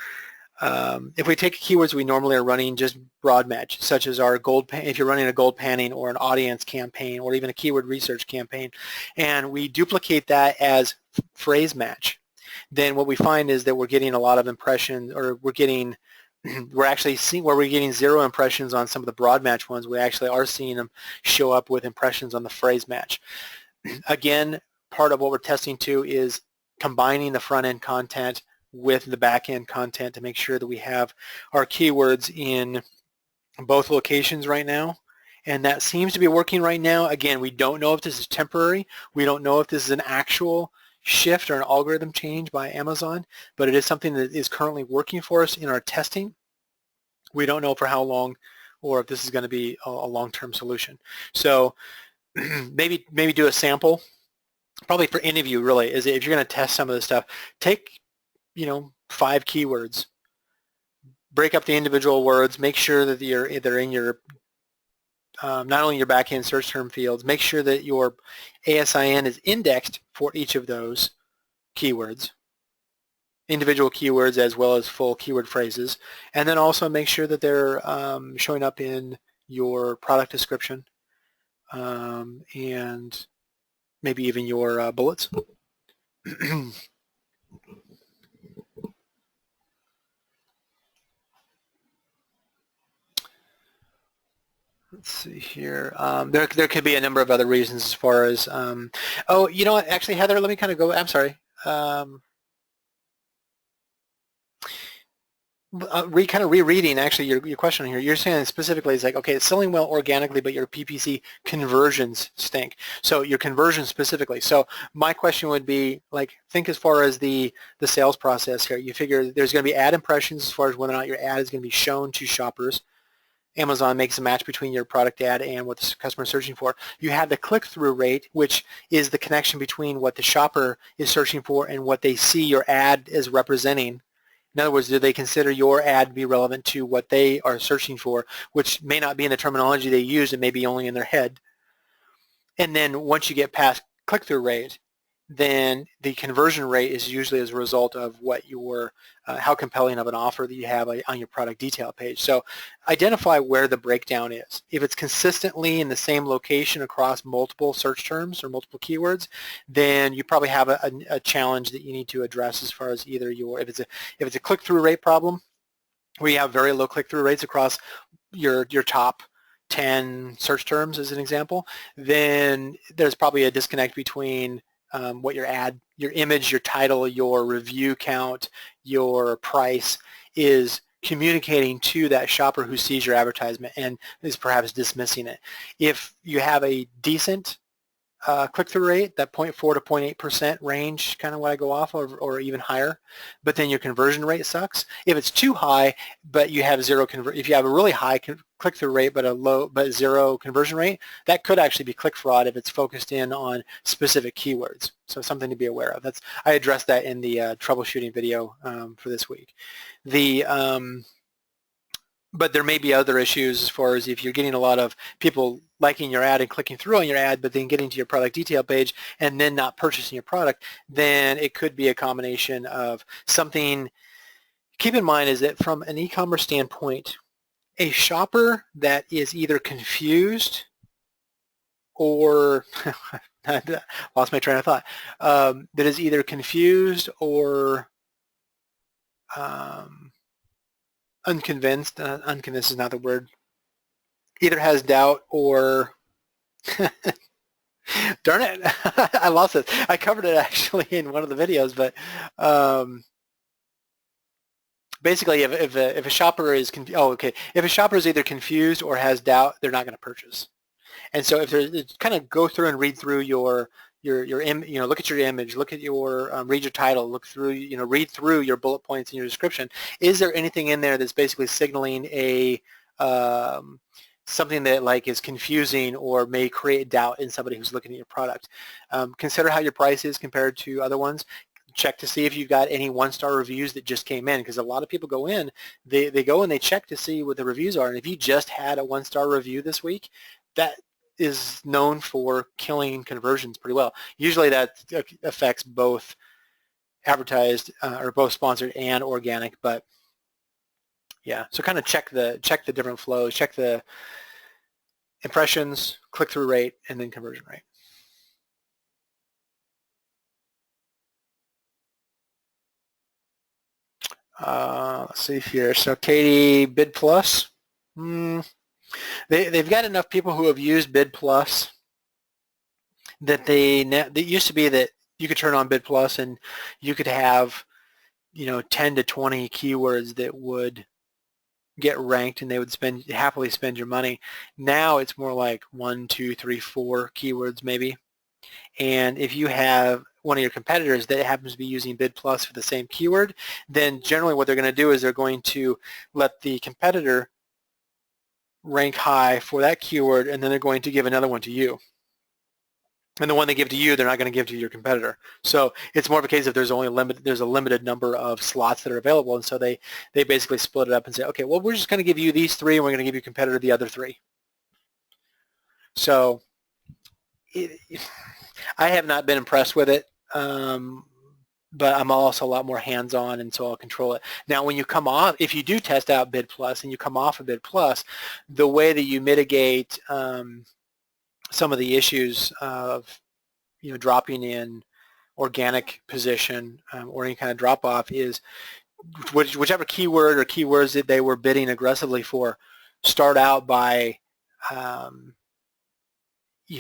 if we take keywords we normally are running just broad match, such as our gold, if you're running a gold panning or an audience campaign or even a keyword research campaign, and we duplicate that as phrase match, then what we find is that we're getting a lot of impressions, or we're actually seeing where we're getting 0 impressions on some of the broad match ones. We actually are seeing them show up with impressions on the phrase match. Again, part of what we're testing too is combining the front-end content with the back-end content to make sure that we have our keywords in both locations right now. And that seems to be working right now. Again, we don't know if this is temporary. We don't know if this is an actual shift or an algorithm change by Amazon, but it is something that is currently working for us in our testing. We don't know for how long or if this is going to be a long-term solution. So maybe do a sample, probably for any of you really, is if you're going to test some of this stuff, take 5 keywords, break up the individual words, make sure that they're in your not only your back-end search term fields, make sure that your ASIN is indexed for each of those keywords, individual keywords as well as full keyword phrases, and then also make sure that they're showing up in your product description and maybe even your bullets. Let's see here. There could be a number of other reasons as far as, oh, you know what, actually, Heather, let me kind of go, I'm sorry. Kind of rereading actually your question here. You're saying specifically it's like, okay, it's selling well organically, but your PPC conversions stink. So your conversions specifically. So my question would be, like, think as far as the sales process here. You figure there's going to be ad impressions as far as whether or not your ad is going to be shown to shoppers. Amazon makes a match between your product ad and what the customer is searching for. You have the click-through rate, which is the connection between what the shopper is searching for and what they see your ad is representing. In other words, do they consider your ad to be relevant to what they are searching for, which may not be in the terminology they use, it may be only in their head. And then once you get past click-through rate, then the conversion rate is usually as a result of what your, how compelling of an offer that you have on your product detail page. So identify where the breakdown is. If it's consistently in the same location across multiple search terms or multiple keywords, then you probably have a challenge that you need to address as far as either if it's a click-through rate problem, where you have very low click-through rates across your top 10 search terms as an example, then there's probably a disconnect between what your ad, your image, your title, your review count, your price is communicating to that shopper who sees your advertisement and is perhaps dismissing it. If you have a decent click-through rate, that 0.4 to 0.8% range, kind of what I go off of, or even higher, but then your conversion rate sucks. If it's too high, but you have if you have a really high click-through rate but zero conversion rate, that could actually be click fraud if it's focused in on specific keywords. So something to be aware of. I addressed that in the troubleshooting video for this week. But there may be other issues as far as if you're getting a lot of people liking your ad and clicking through on your ad, but then getting to your product detail page and then not purchasing your product, then it could be a combination of something. Keep in mind is that from an e-commerce standpoint, a shopper that is either confused or lost my train of thought, that is either confused or unconvinced, unconvinced is not the word, either has doubt or, darn it, I lost it. I covered it actually in one of the videos, but basically if a shopper is, if a shopper is either confused or has doubt, they're not going to purchase. And so if there's, kind of go through and read through your look at your image, look at your, read your title, look through, read through your bullet points in your description. Is there anything in there that's basically signaling a, something that like is confusing or may create doubt in somebody who's looking at your product? Consider how your price is compared to other ones. Check to see if you've got any one-star reviews that just came in, because a lot of people go in, they go and they check to see what the reviews are, and if you just had a one-star review this week, that is known for killing conversions pretty well. Usually that affects both advertised or both sponsored and organic, but yeah, so kind of check the different flows, check the impressions, click-through rate, and then conversion rate. Let's see here. So Katie, Bid Plus. They've got enough people who have used Bid Plus that it used to be that you could turn on Bid Plus and you could have 10 to 20 keywords that would get ranked and they would happily spend your money. Now it's more like 1, 2, 3, 4 keywords maybe. And if you have one of your competitors that happens to be using Bid Plus for the same keyword, then generally what they're going to do is they're going to let the competitor rank high for that keyword, and then they're going to give another one to you. And the one they give to you, they're not going to give to your competitor. So it's more of a case of there's a limited number of slots that are available, and so they basically split it up and say, okay, well, we're just going to give you these 3, and we're going to give your competitor the other 3. So I have not been impressed with it, but I'm also a lot more hands-on, and so I'll control it. Now, when you come off, if you do test out Bid Plus and you come off of Bid Plus, the way that you mitigate some of the issues of dropping in organic position or any kind of drop-off is whichever keyword or keywords that they were bidding aggressively for, start out by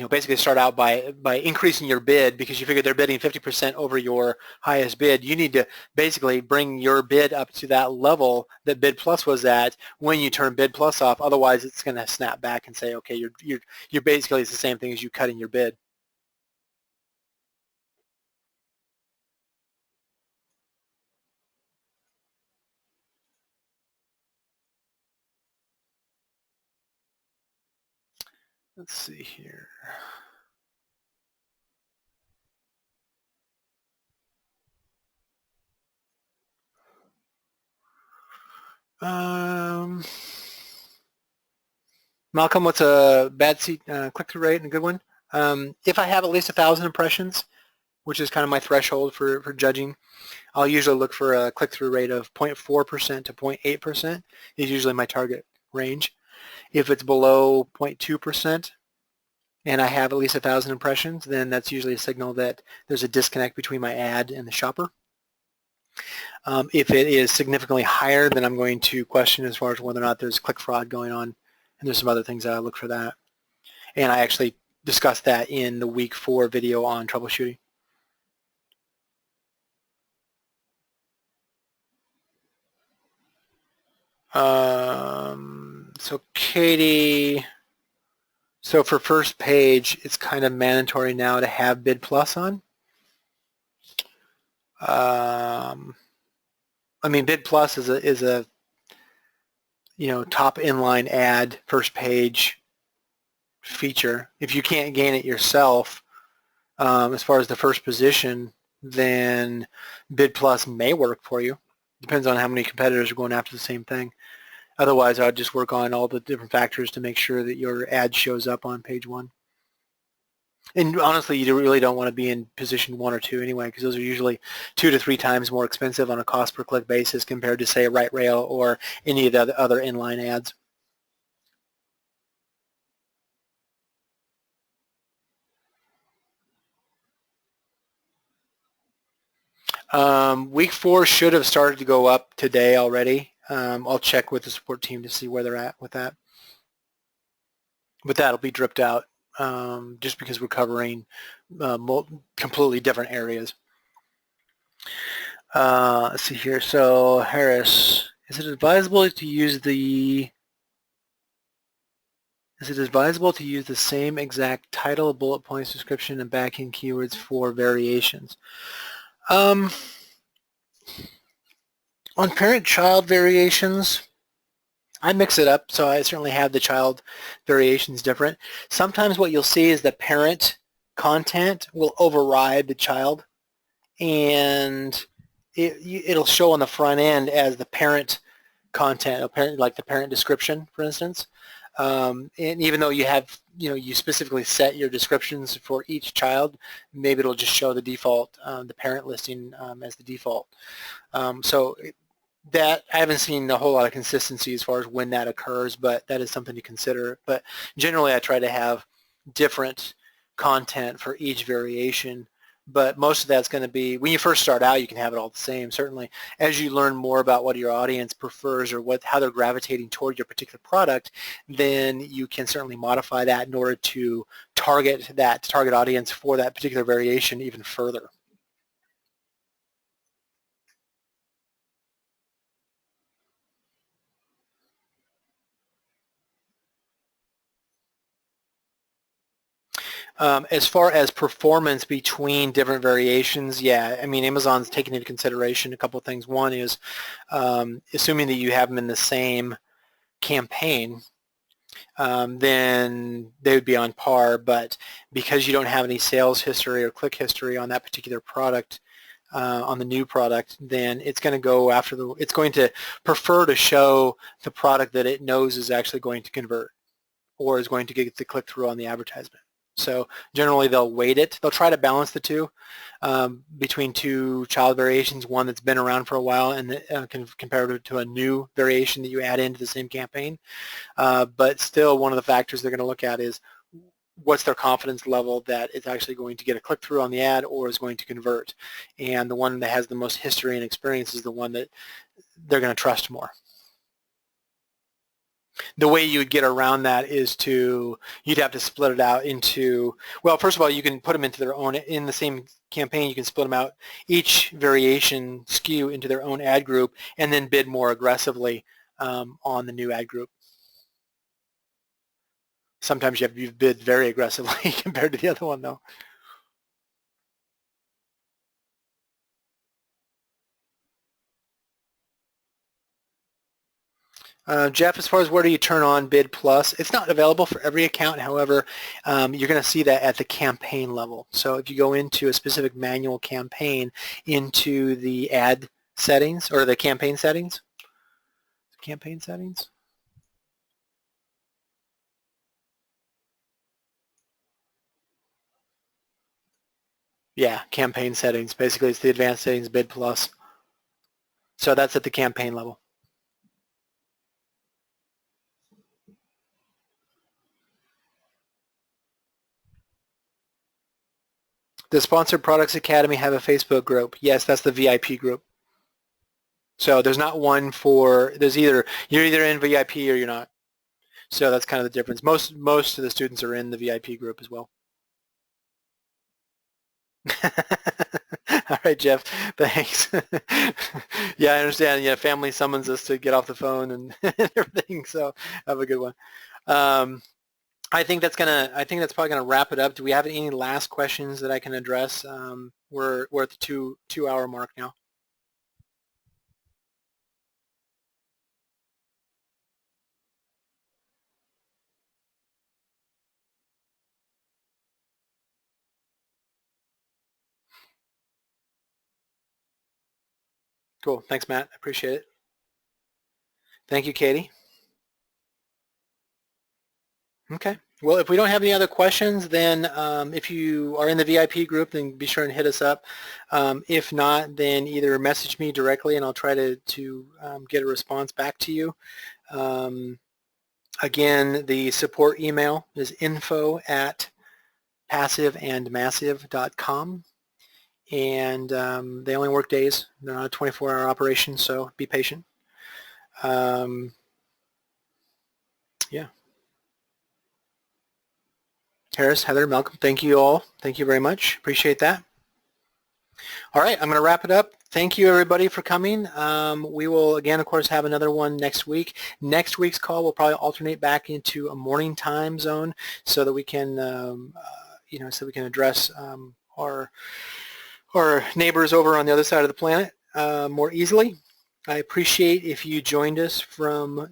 basically start out by increasing your bid, because you figure they're bidding 50% over your highest bid. You need to basically bring your bid up to that level that Bid Plus was at when you turn Bid Plus off. Otherwise, it's going to snap back and say, okay, you're basically, it's the same thing as you cutting your bid. Let's see here. Malcolm, what's a bad click-through rate and a good one? If I have at least 1,000 impressions, which is kind of my threshold for judging, I'll usually look for a click-through rate of 0.4% to 0.8% is usually my target range. If it's below 0.2% and I have at least 1,000 impressions, then that's usually a signal that there's a disconnect between my ad and the shopper. If it is significantly higher, then I'm going to question as far as whether or not there's click fraud going on, and there's some other things that I look for that. And I actually discussed that in the week 4 video on troubleshooting. So Katie, so for first page, it's kind of mandatory now to have Bid Plus on. I mean, Bid Plus is a top inline ad first page feature. If you can't gain it yourself, as far as the first position, then Bid Plus may work for you. Depends on how many competitors are going after the same thing. Otherwise, I would just work on all the different factors to make sure that your ad shows up on page 1. And honestly, you really don't want to be in position 1 or 2 anyway, because those are usually 2 to 3 times more expensive on a cost per click basis compared to, say, a right rail or any of the other inline ads. Week 4 should have started to go up today already. I'll check with the support team to see where they're at with that. But that'll be dripped out just because we're covering completely different areas. Let's see here. So Harris, is it advisable to use the Is it advisable to use the same exact title, bullet points, description, and backing keywords for variations? On parent-child variations, I mix it up, so I certainly have the child variations different. Sometimes what you'll see is the parent content will override the child, and it'll show on the front end as the parent content, like the parent description, for instance. And even though you specifically set your descriptions for each child, maybe it'll just show the default, the parent listing as the default. So that I haven't seen a whole lot of consistency as far as when that occurs, but that is something to consider. But generally, I try to have different content for each variation. But most of that's going to be, when you first start out, you can have it all the same. Certainly, as you learn more about what your audience prefers or how they're gravitating toward your particular product, then you can certainly modify that in order to target that target audience for that particular variation even further. As far as performance between different variations, yeah, I mean, Amazon's taking into consideration a couple of things. One is assuming that you have them in the same campaign, then they would be on par, but because you don't have any sales history or click history on that particular product, on the new product, then it's going to go after it's going to prefer to show the product that it knows is actually going to convert or is going to get the click-through on the advertisement. So generally they'll weight it. They'll try to balance the two between two child variations, one that's been around for a while and compared to a new variation that you add into the same campaign. But still, one of the factors they're going to look at is what's their confidence level that it's actually going to get a click-through on the ad or is going to convert. And the one that has the most history and experience is the one that they're going to trust more. The way you would get around that is you'd have to split it out into, well, first of all, you can put them into their own, in the same campaign, you can split them out, each variation SKU into their own ad group, and then bid more aggressively on the new ad group. Sometimes you have to bid very aggressively compared to the other one, though. Jeff, as far as where do you turn on Bid Plus, it's not available for every account. However, you're going to see that at the campaign level. So if you go into a specific manual campaign into the ad settings or the campaign settings, yeah, campaign settings. Basically, it's the advanced settings Bid Plus. So that's at the campaign level. Does Sponsored Products Academy have a Facebook group? Yes, that's the VIP group. So there's not one for, you're either in VIP or you're not. So that's kind of the difference. Most of the students are in the VIP group as well. All right, Jeff, thanks. Yeah, I understand. Yeah, family summons us to get off the phone and everything, so have a good one. I think that's probably gonna wrap it up. Do we have any last questions that I can address? We're at the two-hour mark now. Cool. Thanks, Matt. I appreciate it. Thank you, Katie. Okay. Well, if we don't have any other questions, then if you are in the VIP group, then be sure and hit us up. If not, then either message me directly and I'll try to get a response back to you. Again, the support email is info@passiveandmassive.com. And they only work days. They're not a 24-hour operation, so be patient. Yeah. Harris, Heather, Malcolm, thank you all. Thank you very much. Appreciate that. All right, I'm going to wrap it up. Thank you, everybody, for coming. We will, again, of course, have another one next week. Next week's call will probably alternate back into a morning time zone so that we can, so we can address our neighbors over on the other side of the planet more easily. I appreciate if you joined us from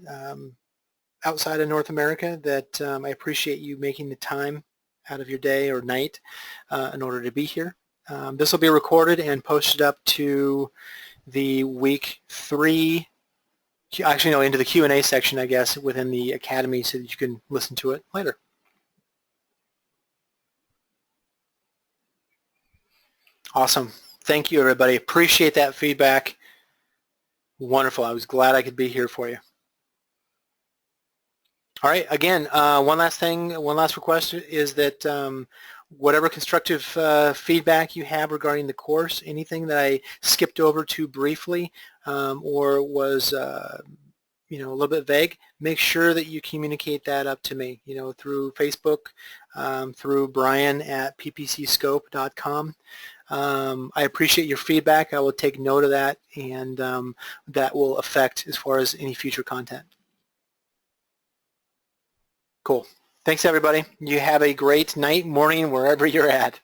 outside of North America. That I appreciate you making the time out of your day or night in order to be here. This will be recorded and posted up to the week 3, actually no, into the Q&A section, I guess, within the Academy so that you can listen to it later. Awesome. Thank you, everybody. Appreciate that feedback. Wonderful. I was glad I could be here for you. All right. Again, one last request is that whatever constructive feedback you have regarding the course, anything that I skipped over too briefly or was a little bit vague, make sure that you communicate that up to me, through Facebook, through Brian at ppcscope.com. I appreciate your feedback. I will take note of that, and that will affect as far as any future content. Cool. Thanks, everybody. You have a great night, morning, wherever you're at.